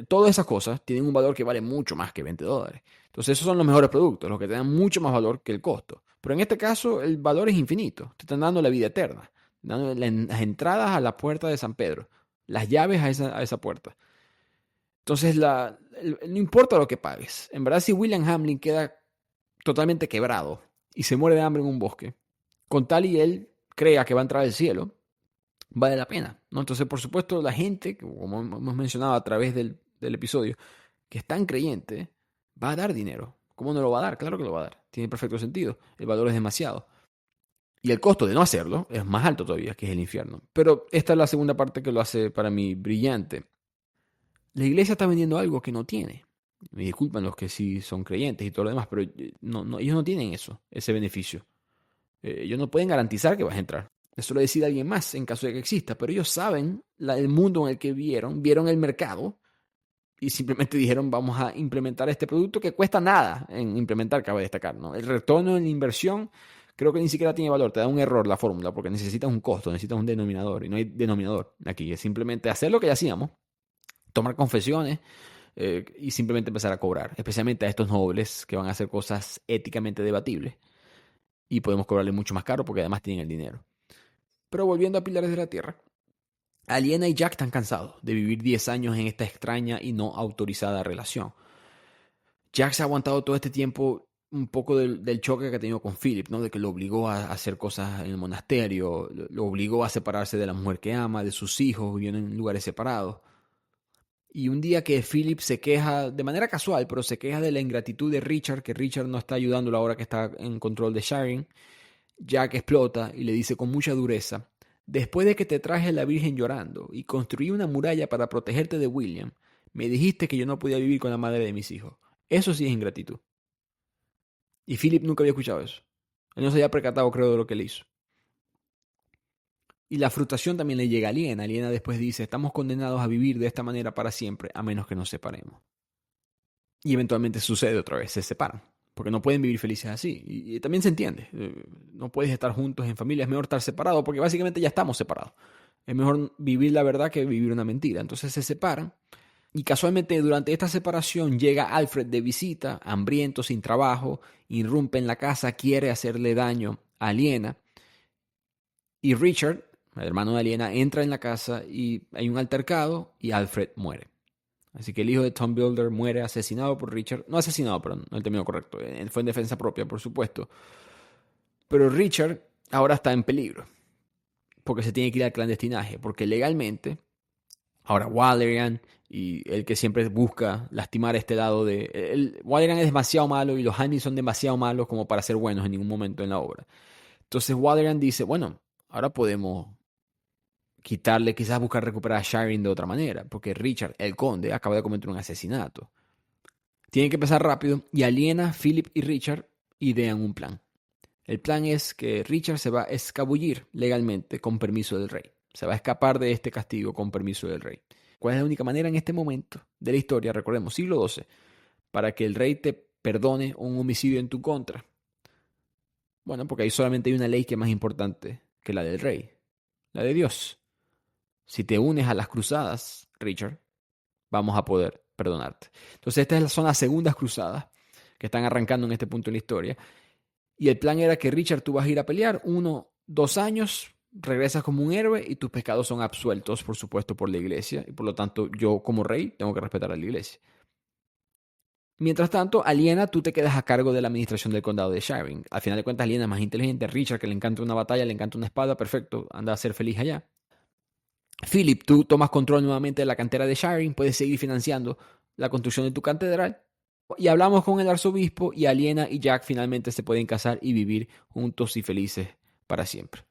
todas esas cosas tienen un valor que vale mucho más que $20. Entonces esos son los mejores productos, los que te dan mucho más valor que el costo. Pero en este caso el valor es infinito, te están dando la vida eterna, dando las entradas a la puerta de San Pedro, las llaves a esa puerta. Entonces no importa lo que pagues. En verdad, si William Hamlin queda totalmente quebrado y se muere de hambre en un bosque, con tal y él crea que va a entrar al cielo, vale la pena, ¿no? Entonces, por supuesto, la gente, como hemos mencionado a través del episodio, que es tan creyente, va a dar dinero. ¿Cómo no lo va a dar? Claro que lo va a dar. Tiene perfecto sentido. El valor es demasiado. Y el costo de no hacerlo es más alto todavía, que es el infierno. Pero esta es la segunda parte que lo hace para mí brillante. La iglesia está vendiendo algo que no tiene. Me disculpan los que sí son creyentes y todo lo demás, pero ellos no tienen ese beneficio. Ellos no pueden garantizar que vas a entrar. Eso lo decide alguien más en caso de que exista, pero ellos saben el mundo en el que vieron el mercado y simplemente dijeron vamos a implementar este producto que cuesta nada en implementar, cabe destacar, ¿no? El retorno en la inversión creo que ni siquiera tiene valor, te da un error la fórmula porque necesitas un costo, necesitas un denominador y no hay denominador aquí, es simplemente hacer lo que ya hacíamos, tomar confesiones y simplemente empezar a cobrar, especialmente a estos nobles que van a hacer cosas éticamente debatibles y podemos cobrarle mucho más caro porque además tienen el dinero. Pero volviendo a Pilares de la Tierra, Aliena y Jack están cansados de vivir 10 años en esta extraña y no autorizada relación. Jack se ha aguantado todo este tiempo un poco del choque que ha tenido con Philip, ¿no? De que lo obligó a hacer cosas en el monasterio, lo obligó a separarse de la mujer que ama, de sus hijos, viviendo en lugares separados. Y un día que Philip se queja, de manera casual, pero se queja de la ingratitud de Richard, que Richard no está ayudándolo ahora que está en control de Shireen, Jack explota y le dice con mucha dureza: después de que te traje a la Virgen llorando y construí una muralla para protegerte de William, me dijiste que yo no podía vivir con la madre de mis hijos. Eso sí es ingratitud. Y Philip nunca había escuchado eso. Él no se había percatado, creo, de lo que le hizo. Y la frustración también le llega a Aliena. Aliena después dice: estamos condenados a vivir de esta manera para siempre, a menos que nos separemos. Y eventualmente sucede otra vez, se separan. Porque no pueden vivir felices así. Y también se entiende. No puedes estar juntos en familia, es mejor estar separados, porque básicamente ya estamos separados. Es mejor vivir la verdad que vivir una mentira. Entonces se separan. Y casualmente durante esta separación llega Alfred de visita, hambriento, sin trabajo, irrumpe en la casa, quiere hacerle daño a Aliena. Y Richard, el hermano de Aliena, entra en la casa y hay un altercado y Alfred muere. Así que el hijo de Tom Builder muere asesinado por Richard. No asesinado, perdón, no el término correcto. Él fue en defensa propia, por supuesto. Pero Richard ahora está en peligro. Porque se tiene que ir al clandestinaje. Porque legalmente, ahora Valerian y el que siempre busca lastimar este lado de... Valerian es demasiado malo y los Hannis son demasiado malos como para ser buenos en ningún momento en la obra. Entonces Valerian dice, bueno, ahora podemos quitarle, quizás buscar recuperar a Shireen de otra manera, porque Richard, el conde, acaba de cometer un asesinato. Tienen que empezar rápido y Aliena, Philip y Richard idean un plan. El plan es que Richard se va a escabullir legalmente con permiso del rey. Se va a escapar de este castigo con permiso del rey. ¿Cuál es la única manera en este momento de la historia, recordemos, siglo XII, para que el rey te perdone un homicidio en tu contra? Bueno, porque ahí solamente hay una ley que es más importante que la del rey, la de Dios. Si te unes a las cruzadas, Richard, vamos a poder perdonarte. Entonces estas son las segundas cruzadas que están arrancando en este punto de la historia. Y el plan era que Richard, tú vas a ir a pelear 2 años, regresas como un héroe y tus pecados son absueltos, por supuesto, por la iglesia. Y por lo tanto, yo como rey tengo que respetar a la iglesia. Mientras tanto, Aliena, tú te quedas a cargo de la administración del condado de Shireen. Al final de cuentas, Aliena es más inteligente. Richard, que le encanta una batalla, le encanta una espada, perfecto, anda a ser feliz allá. Philip, tú tomas control nuevamente de la cantera de Shireen, puedes seguir financiando la construcción de tu catedral. Y hablamos con el arzobispo y Aliena y Jack finalmente se pueden casar y vivir juntos y felices para siempre.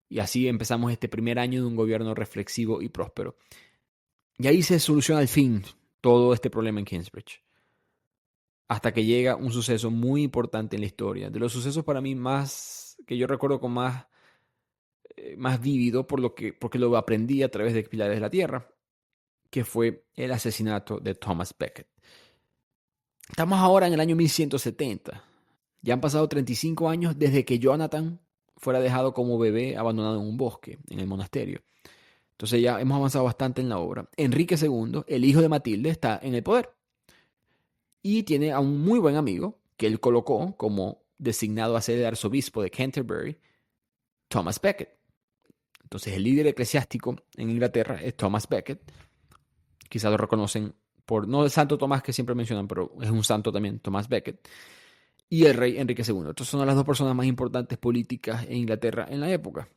Y así empezamos este primer año de un gobierno reflexivo y próspero. Y ahí se soluciona al fin todo este problema en Kingsbridge. Hasta que llega un suceso muy importante en la historia. De los sucesos para mí más, que yo recuerdo con más vívido porque lo aprendí a través de Pilares de la Tierra, que fue el asesinato de Thomas Becket. Estamos ahora en el año 1170. Ya han pasado 35 años desde que Jonathan fuera dejado como bebé abandonado en un bosque, en el monasterio. Entonces ya hemos avanzado bastante en la obra. Enrique II, el hijo de Matilde, está en el poder. Y tiene a un muy buen amigo que él colocó como designado a ser el arzobispo de Canterbury, Thomas Becket. Entonces el líder eclesiástico en Inglaterra es Thomas Becket. Quizás lo reconocen por, no el santo Tomás que siempre mencionan, pero es un santo también, Thomas Becket. Y el rey Enrique II. Estas son las dos personas más importantes políticas en Inglaterra en la época.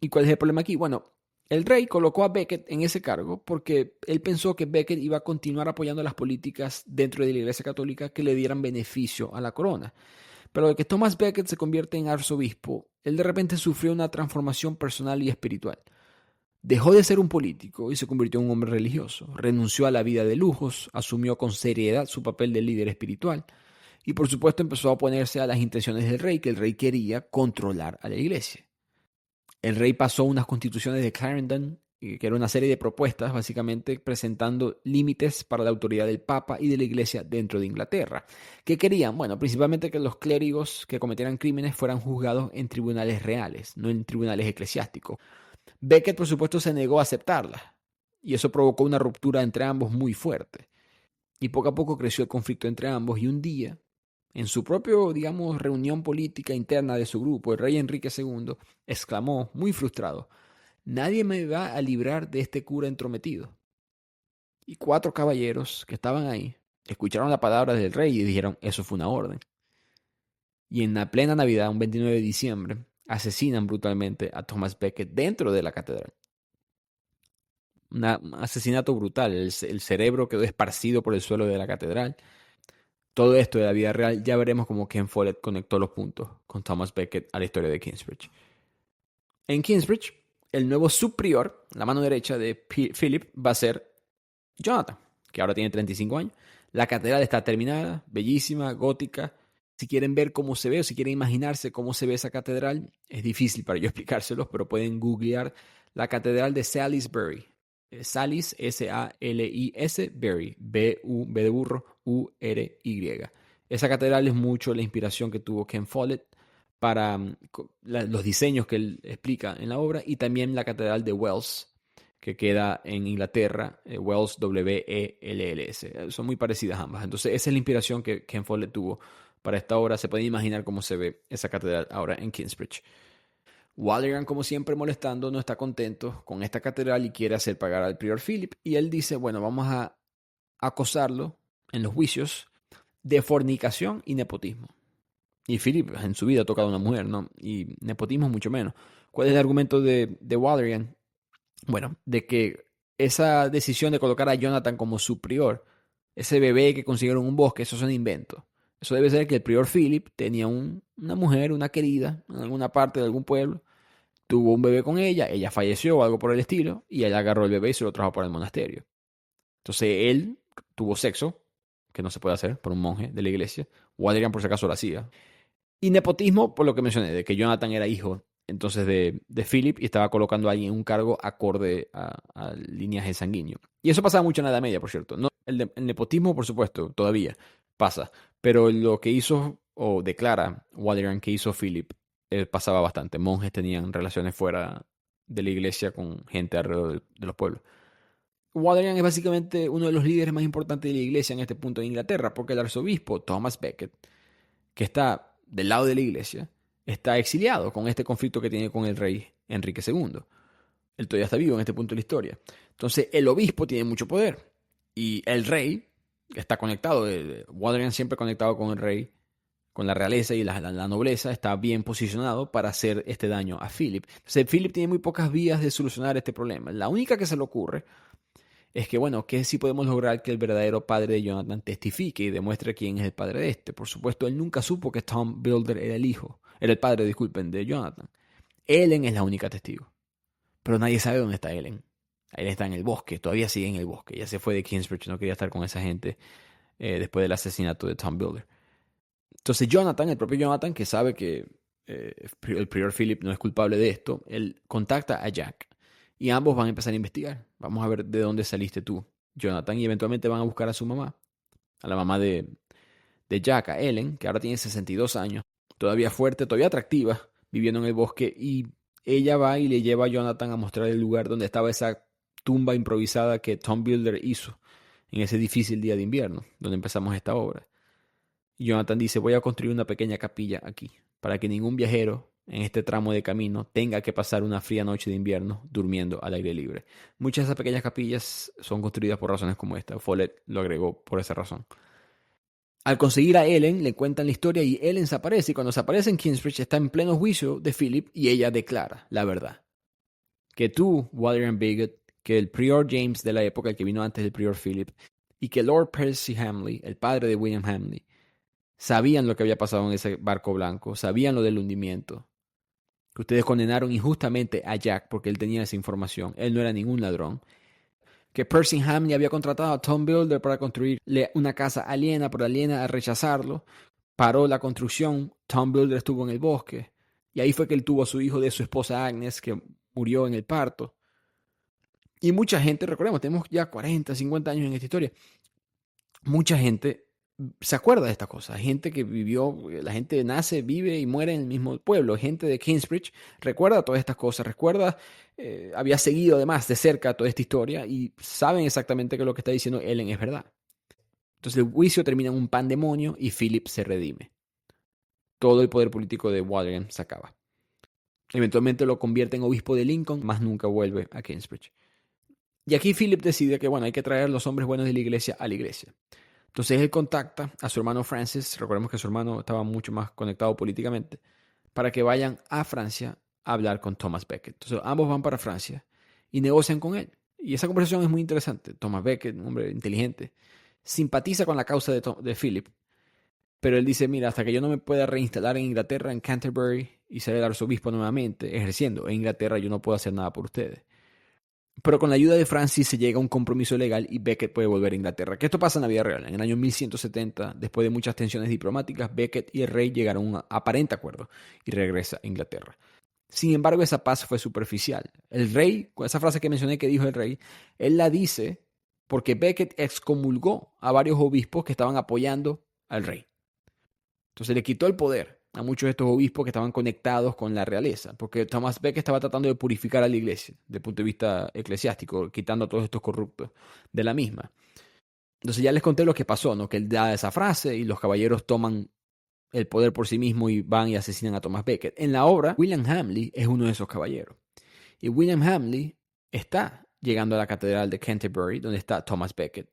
¿Y cuál es el problema aquí? Bueno, el rey colocó a Becket en ese cargo porque él pensó que Becket iba a continuar apoyando las políticas dentro de la Iglesia Católica que le dieran beneficio a la corona. Pero de que Thomas Becket se convierte en arzobispo, él de repente sufrió una transformación personal y espiritual. Dejó de ser un político y se convirtió en un hombre religioso. Renunció a la vida de lujos, asumió con seriedad su papel de líder espiritual y por supuesto empezó a oponerse a las intenciones del rey, que el rey quería controlar a la iglesia. El rey pasó unas constituciones de Clarendon, que era una serie de propuestas básicamente presentando límites para la autoridad del Papa y de la Iglesia dentro de Inglaterra. ¿Qué querían? Bueno, principalmente que los clérigos que cometieran crímenes fueran juzgados en tribunales reales, no en tribunales eclesiásticos. Becket, por supuesto, se negó a aceptarlas y eso provocó una ruptura entre ambos muy fuerte. Y poco a poco creció el conflicto entre ambos y un día, en su propio, digamos, reunión política interna de su grupo, el rey Enrique II exclamó, muy frustrado, «Nadie me va a librar de este cura entrometido». Y 4 caballeros que estaban ahí escucharon la palabra del rey y dijeron, eso fue una orden. Y en la plena Navidad, un 29 de diciembre, asesinan brutalmente a Thomas Becket dentro de la catedral. Un asesinato brutal, el cerebro quedó esparcido por el suelo de la catedral. Todo esto de la vida real, ya veremos cómo Ken Follett conectó los puntos con Thomas Becket a la historia de Kingsbridge. En Kingsbridge, el nuevo subprior, la mano derecha de Philip, va a ser Jonathan, que ahora tiene 35 años. La catedral está terminada, bellísima, gótica. Si quieren ver cómo se ve o si quieren imaginarse cómo se ve esa catedral, es difícil para yo explicárselos, pero pueden googlear la catedral de Salisbury. Salis, S-A-L-I-S, Bury, B-U-B de burro, U-R-Y. Esa catedral es mucho la inspiración que tuvo Ken Follett para los diseños que él explica en la obra y también la catedral de Wells, que queda en Inglaterra, Wells, W-E-L-L-S. Son muy parecidas ambas. Entonces esa es la inspiración que Ken Follett tuvo para esta obra. Se puede imaginar cómo se ve esa catedral ahora en Kingsbridge. Walleran, como siempre, molestando, no está contento con esta catedral y quiere hacer pagar al prior Philip. Y él dice, bueno, vamos a acosarlo en los juicios de fornicación y nepotismo. Y Philip en su vida ha tocado a una mujer, ¿no? Y nepotismo mucho menos. ¿Cuál es el argumento de Walleran? Bueno, de que esa decisión de colocar a Jonathan como su prior, ese bebé que consiguieron en un bosque, eso es un invento. Eso debe ser que el prior Philip tenía una mujer, una querida, en alguna parte de algún pueblo, tuvo un bebé con ella falleció o algo por el estilo, y él agarró el bebé y se lo trajo para el monasterio. Entonces él tuvo sexo, que no se puede hacer por un monje de la iglesia, o Adrián por si acaso lo hacía. Y nepotismo, por lo que mencioné, de que Jonathan era hijo entonces de Philip y estaba colocando a alguien en un cargo acorde a linaje sanguíneo. Y eso pasaba mucho en la Edad Media, por cierto. No, el nepotismo, por supuesto, todavía pasa. Pero lo que hizo o declara Walleran que hizo Philip pasaba bastante. Monjes tenían relaciones fuera de la iglesia con gente alrededor de los pueblos. Walleran es básicamente uno de los líderes más importantes de la iglesia en este punto de Inglaterra, porque el arzobispo Thomas Becket, que está del lado de la iglesia, está exiliado con este conflicto que tiene con el rey Enrique II. Él todavía está vivo en este punto de la historia. Entonces, el obispo tiene mucho poder. Y el rey está conectado. Walleran siempre conectado con el rey, con la realeza y la nobleza, está bien posicionado para hacer este daño a Philip. Entonces, Philip tiene muy pocas vías de solucionar este problema. La única que se le ocurre es que, bueno, que si podemos lograr que el verdadero padre de Jonathan testifique y demuestre quién es el padre de este. Por supuesto, él nunca supo que Tom Builder era el padre, disculpen, de Jonathan. Ellen es la única testigo. Pero nadie sabe dónde está Ellen. Él está en el bosque, todavía sigue en el bosque. Ya se fue de Kingsbridge, no quería estar con esa gente después del asesinato de Tom Builder. Entonces Jonathan, el propio Jonathan, que sabe que el prior Philip no es culpable de esto, él contacta a Jack. Y ambos van a empezar a investigar. Vamos a ver de dónde saliste tú, Jonathan. Y eventualmente van a buscar a su mamá, a la mamá de Jack, a Ellen, que ahora tiene 62 años, todavía fuerte, todavía atractiva, viviendo en el bosque. Y ella va y le lleva a Jonathan a mostrar el lugar donde estaba esa tumba improvisada que Tom Builder hizo en ese difícil día de invierno, donde empezamos esta obra. Y Jonathan dice, voy a construir una pequeña capilla aquí, para que ningún viajero en este tramo de camino tenga que pasar una fría noche de invierno durmiendo al aire libre. Muchas de esas pequeñas capillas son construidas por razones como esta. Follett lo agregó por esa razón. Al conseguir a Ellen, le cuentan la historia y Ellen se aparece. Y cuando se aparece en Kingsbridge está en pleno juicio de Philip y ella declara la verdad. Que tú, Walleran Becket, que el prior James de la época, el que vino antes del prior Philip, y que Lord Percy Hamley, el padre de William Hamley, sabían lo que había pasado en ese barco blanco, sabían lo del hundimiento, que ustedes condenaron injustamente a Jack porque él tenía esa información, él no era ningún ladrón, que Percy Hamley había contratado a Tom Builder para construirle una casa aliena, pero aliena a rechazarlo, paró la construcción, Tom Builder estuvo en el bosque, y ahí fue que él tuvo a su hijo de su esposa Agnes, que murió en el parto. Y mucha gente, recordemos, tenemos ya 40, 50 años en esta historia, mucha gente se acuerda de esta cosa. Gente que vivió, la gente nace, vive y muere en el mismo pueblo. Gente de Kingsbridge recuerda todas estas cosas, recuerda, había seguido además de cerca toda esta historia y saben exactamente que lo que está diciendo Ellen es verdad. Entonces el juicio termina en un pandemonio y Philip se redime. Todo el poder político de Walleran se acaba. Eventualmente lo convierte en obispo de Lincoln, más nunca vuelve a Kingsbridge. Y aquí Philip decide que, bueno, hay que traer los hombres buenos de la iglesia a la iglesia. Entonces él contacta a su hermano Francis, recordemos que su hermano estaba mucho más conectado políticamente, para que vayan a Francia a hablar con Thomas Becket. Entonces ambos van para Francia y negocian con él. Y esa conversación es muy interesante. Thomas Becket, un hombre inteligente, simpatiza con la causa de Philip, pero él dice, mira, hasta que yo no me pueda reinstalar en Inglaterra, en Canterbury, y ser el arzobispo nuevamente, ejerciendo en Inglaterra, yo no puedo hacer nada por ustedes. Pero con la ayuda de Francis se llega a un compromiso legal y Becket puede volver a Inglaterra. Que esto pasa en la vida real. En el año 1170, después de muchas tensiones diplomáticas, Becket y el rey llegaron a un aparente acuerdo y regresa a Inglaterra. Sin embargo, esa paz fue superficial. El rey, con esa frase que mencioné que dijo el rey, él la dice porque Becket excomulgó a varios obispos que estaban apoyando al rey. Entonces le quitó el poder a muchos de estos obispos que estaban conectados con la realeza, porque Thomas Becket estaba tratando de purificar a la iglesia desde el punto de vista eclesiástico, quitando a todos estos corruptos de la misma. Entonces ya les conté lo que pasó, ¿no? Que él da esa frase y los caballeros toman el poder por sí mismo y van y asesinan a Thomas Becket. En la obra, William Hamley es uno de esos caballeros. Y William Hamley está llegando a la catedral de Canterbury, donde está Thomas Becket.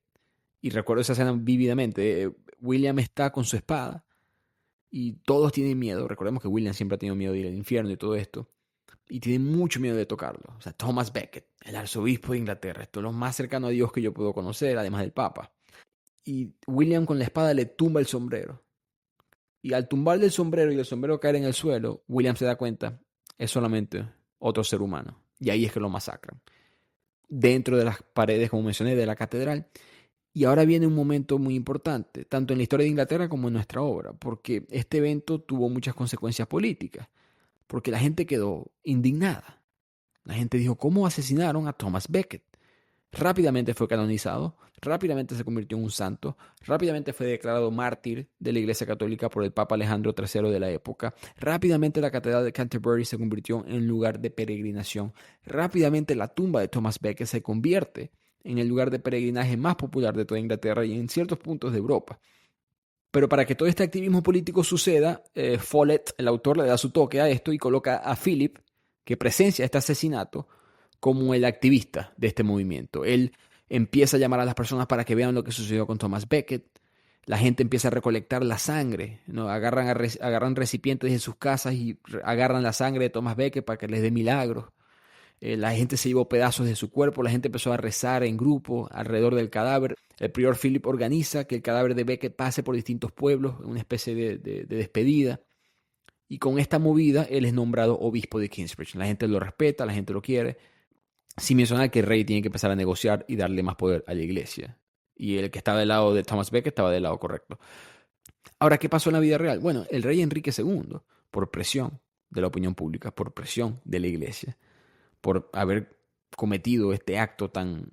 Y recuerdo esa escena vívidamente. William está con su espada y todos tienen miedo. Recordemos que William siempre ha tenido miedo de ir al infierno y todo esto. Y tiene mucho miedo de tocarlo. O sea, Thomas Becket, el arzobispo de Inglaterra. Esto es lo más cercano a Dios que yo puedo conocer, además del Papa. Y William con la espada le tumba el sombrero. Y al tumbarle el sombrero y el sombrero caer en el suelo, William se da cuenta, es solamente otro ser humano. Y ahí es que lo masacran. Dentro de las paredes, como mencioné, de la catedral. Y ahora viene un momento muy importante, tanto en la historia de Inglaterra como en nuestra obra, porque este evento tuvo muchas consecuencias políticas, porque la gente quedó indignada. La gente dijo, ¿cómo asesinaron a Thomas Becket? Rápidamente fue canonizado, rápidamente se convirtió en un santo, rápidamente fue declarado mártir de la Iglesia Católica por el Papa Alejandro III de la época, rápidamente la Catedral de Canterbury se convirtió en lugar de peregrinación, rápidamente la tumba de Thomas Becket se convierte en el lugar de peregrinaje más popular de toda Inglaterra y en ciertos puntos de Europa. Pero para que todo este activismo político suceda, Follett, el autor, le da su toque a esto y coloca a Philip, que presencia este asesinato, como el activista de este movimiento. Él empieza a llamar a las personas para que vean lo que sucedió con Thomas Becket. La gente empieza a recolectar la sangre, ¿no? Agarran recipientes de sus casas y agarran la sangre de Thomas Becket para que les dé milagros. La gente se llevó pedazos de su cuerpo, la gente empezó a rezar en grupo alrededor del cadáver. El prior Philip organiza que el cadáver de Becket pase por distintos pueblos, una especie de despedida. Y con esta movida, él es nombrado obispo de Kingsbridge. La gente lo respeta, la gente lo quiere. Sin mencionar que el rey tiene que empezar a negociar y darle más poder a la iglesia. Y el que estaba del lado de Thomas Becket estaba del lado correcto. Ahora, ¿qué pasó en la vida real? Bueno, el rey Enrique II, por presión de la opinión pública, por presión de la iglesia, por haber cometido este acto tan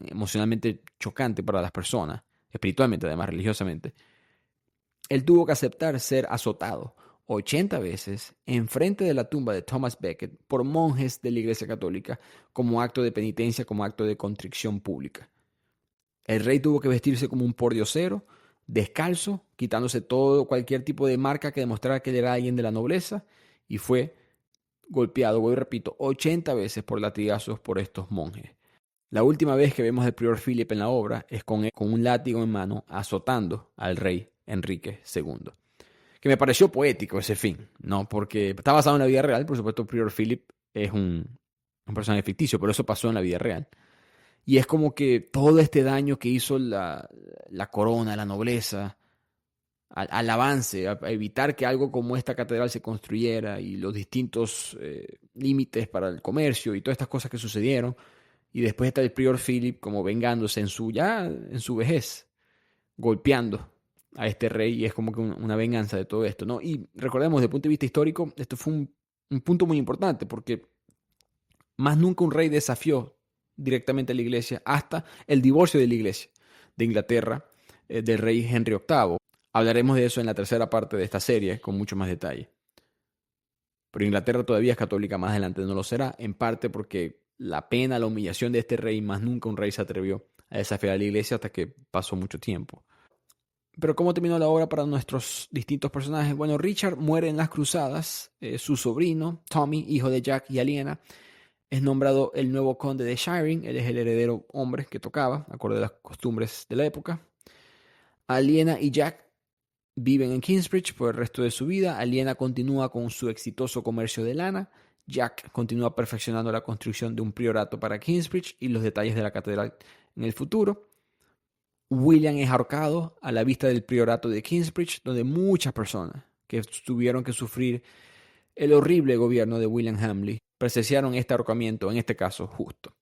emocionalmente chocante para las personas, espiritualmente además, religiosamente, él tuvo que aceptar ser azotado 80 veces en frente de la tumba de Thomas Becket por monjes de la Iglesia Católica como acto de penitencia, como acto de contrición pública. El rey tuvo que vestirse como un pordiosero, descalzo, quitándose cualquier tipo de marca que demostrara que él era alguien de la nobleza, y fue golpeado, voy repito, 80 veces por latigazos por estos monjes. La última vez que vemos al prior Philip en la obra es con un látigo en mano azotando al rey Enrique II. Que me pareció poético ese fin, ¿no? Porque está basado en la vida real, por supuesto, el prior Philip es un personaje ficticio, pero eso pasó en la vida real. Y es como que todo este daño que hizo la corona, la nobleza, al avance, a evitar que algo como esta catedral se construyera y los distintos límites para el comercio y todas estas cosas que sucedieron. Y después está el prior Philip como vengándose en su vejez, golpeando a este rey y es como que una venganza de todo esto, ¿no? Y recordemos, desde el punto de vista histórico, esto fue un punto muy importante porque más nunca un rey desafió directamente a la iglesia hasta el divorcio de la iglesia de Inglaterra del rey Henry VIII. Hablaremos de eso en la tercera parte de esta serie con mucho más detalle. Pero Inglaterra todavía es católica, más adelante no lo será, en parte porque la pena, la humillación de este rey, más nunca un rey se atrevió a desafiar a la iglesia hasta que pasó mucho tiempo. Pero ¿cómo terminó la obra para nuestros distintos personajes? Bueno, Richard muere en las cruzadas, su sobrino, Tommy, hijo de Jack y Aliena, es nombrado el nuevo conde de Shiring, él es el heredero hombre que tocaba, acorde a las costumbres de la época. Aliena y Jack viven en Kingsbridge por el resto de su vida. Aliena continúa con su exitoso comercio de lana. Jack continúa perfeccionando la construcción de un priorato para Kingsbridge y los detalles de la catedral en el futuro. William es ahorcado a la vista del priorato de Kingsbridge, donde muchas personas que tuvieron que sufrir el horrible gobierno de William Hamley presenciaron este ahorcamiento, en este caso justo.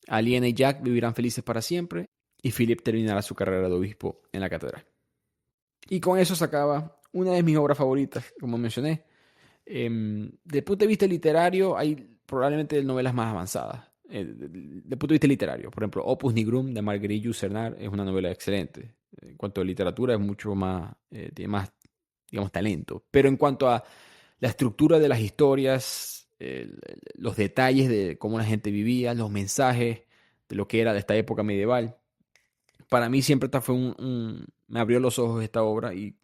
Aliena y Jack vivirán felices para siempre y Philip terminará su carrera de obispo en la catedral. Y con eso se acaba una de mis obras favoritas, como mencioné. Desde el punto de vista literario, hay probablemente novelas más avanzadas. Desde el punto de vista literario, por ejemplo, Opus Nigrum de Marguerite Yourcenar es una novela excelente. En cuanto a literatura, es mucho más, tiene más, digamos, talento. Pero en cuanto a la estructura de las historias, los detalles de cómo la gente vivía, los mensajes de lo que era de esta época medieval, para mí siempre esta fue me abrió los ojos esta obra y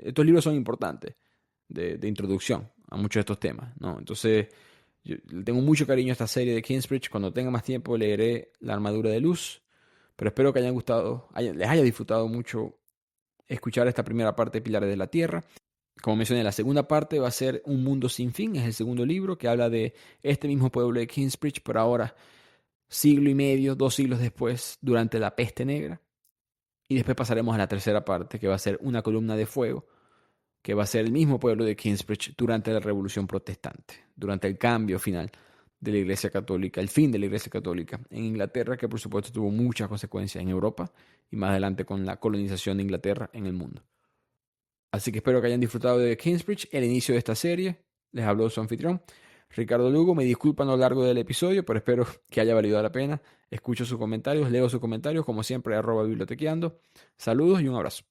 estos libros son importantes de introducción a muchos de estos temas, ¿no? Entonces, yo le tengo mucho cariño a esta serie de Kingsbridge. Cuando tenga más tiempo leeré La armadura de luz, pero espero que hayan gustado, les haya disfrutado mucho escuchar esta primera parte de Pilares de la Tierra. Como mencioné, la segunda parte va a ser Un mundo sin fin, es el segundo libro que habla de este mismo pueblo de Kingsbridge, pero ahora siglo y medio, 2 siglos después, durante la peste negra. Y después pasaremos a la tercera parte, que va a ser Una columna de fuego, que va a ser el mismo pueblo de Kingsbridge durante la Revolución Protestante, durante el cambio final de la Iglesia Católica, el fin de la Iglesia Católica en Inglaterra, que por supuesto tuvo muchas consecuencias en Europa y más adelante con la colonización de Inglaterra en el mundo. Así que espero que hayan disfrutado de Kingsbridge, el inicio de esta serie. Les habló su anfitrión, Ricardo Lugo. Me disculpan a lo largo del episodio, pero espero que haya valido la pena. Escucho sus comentarios, leo sus comentarios, como siempre, @bibliotequeando. Saludos y un abrazo.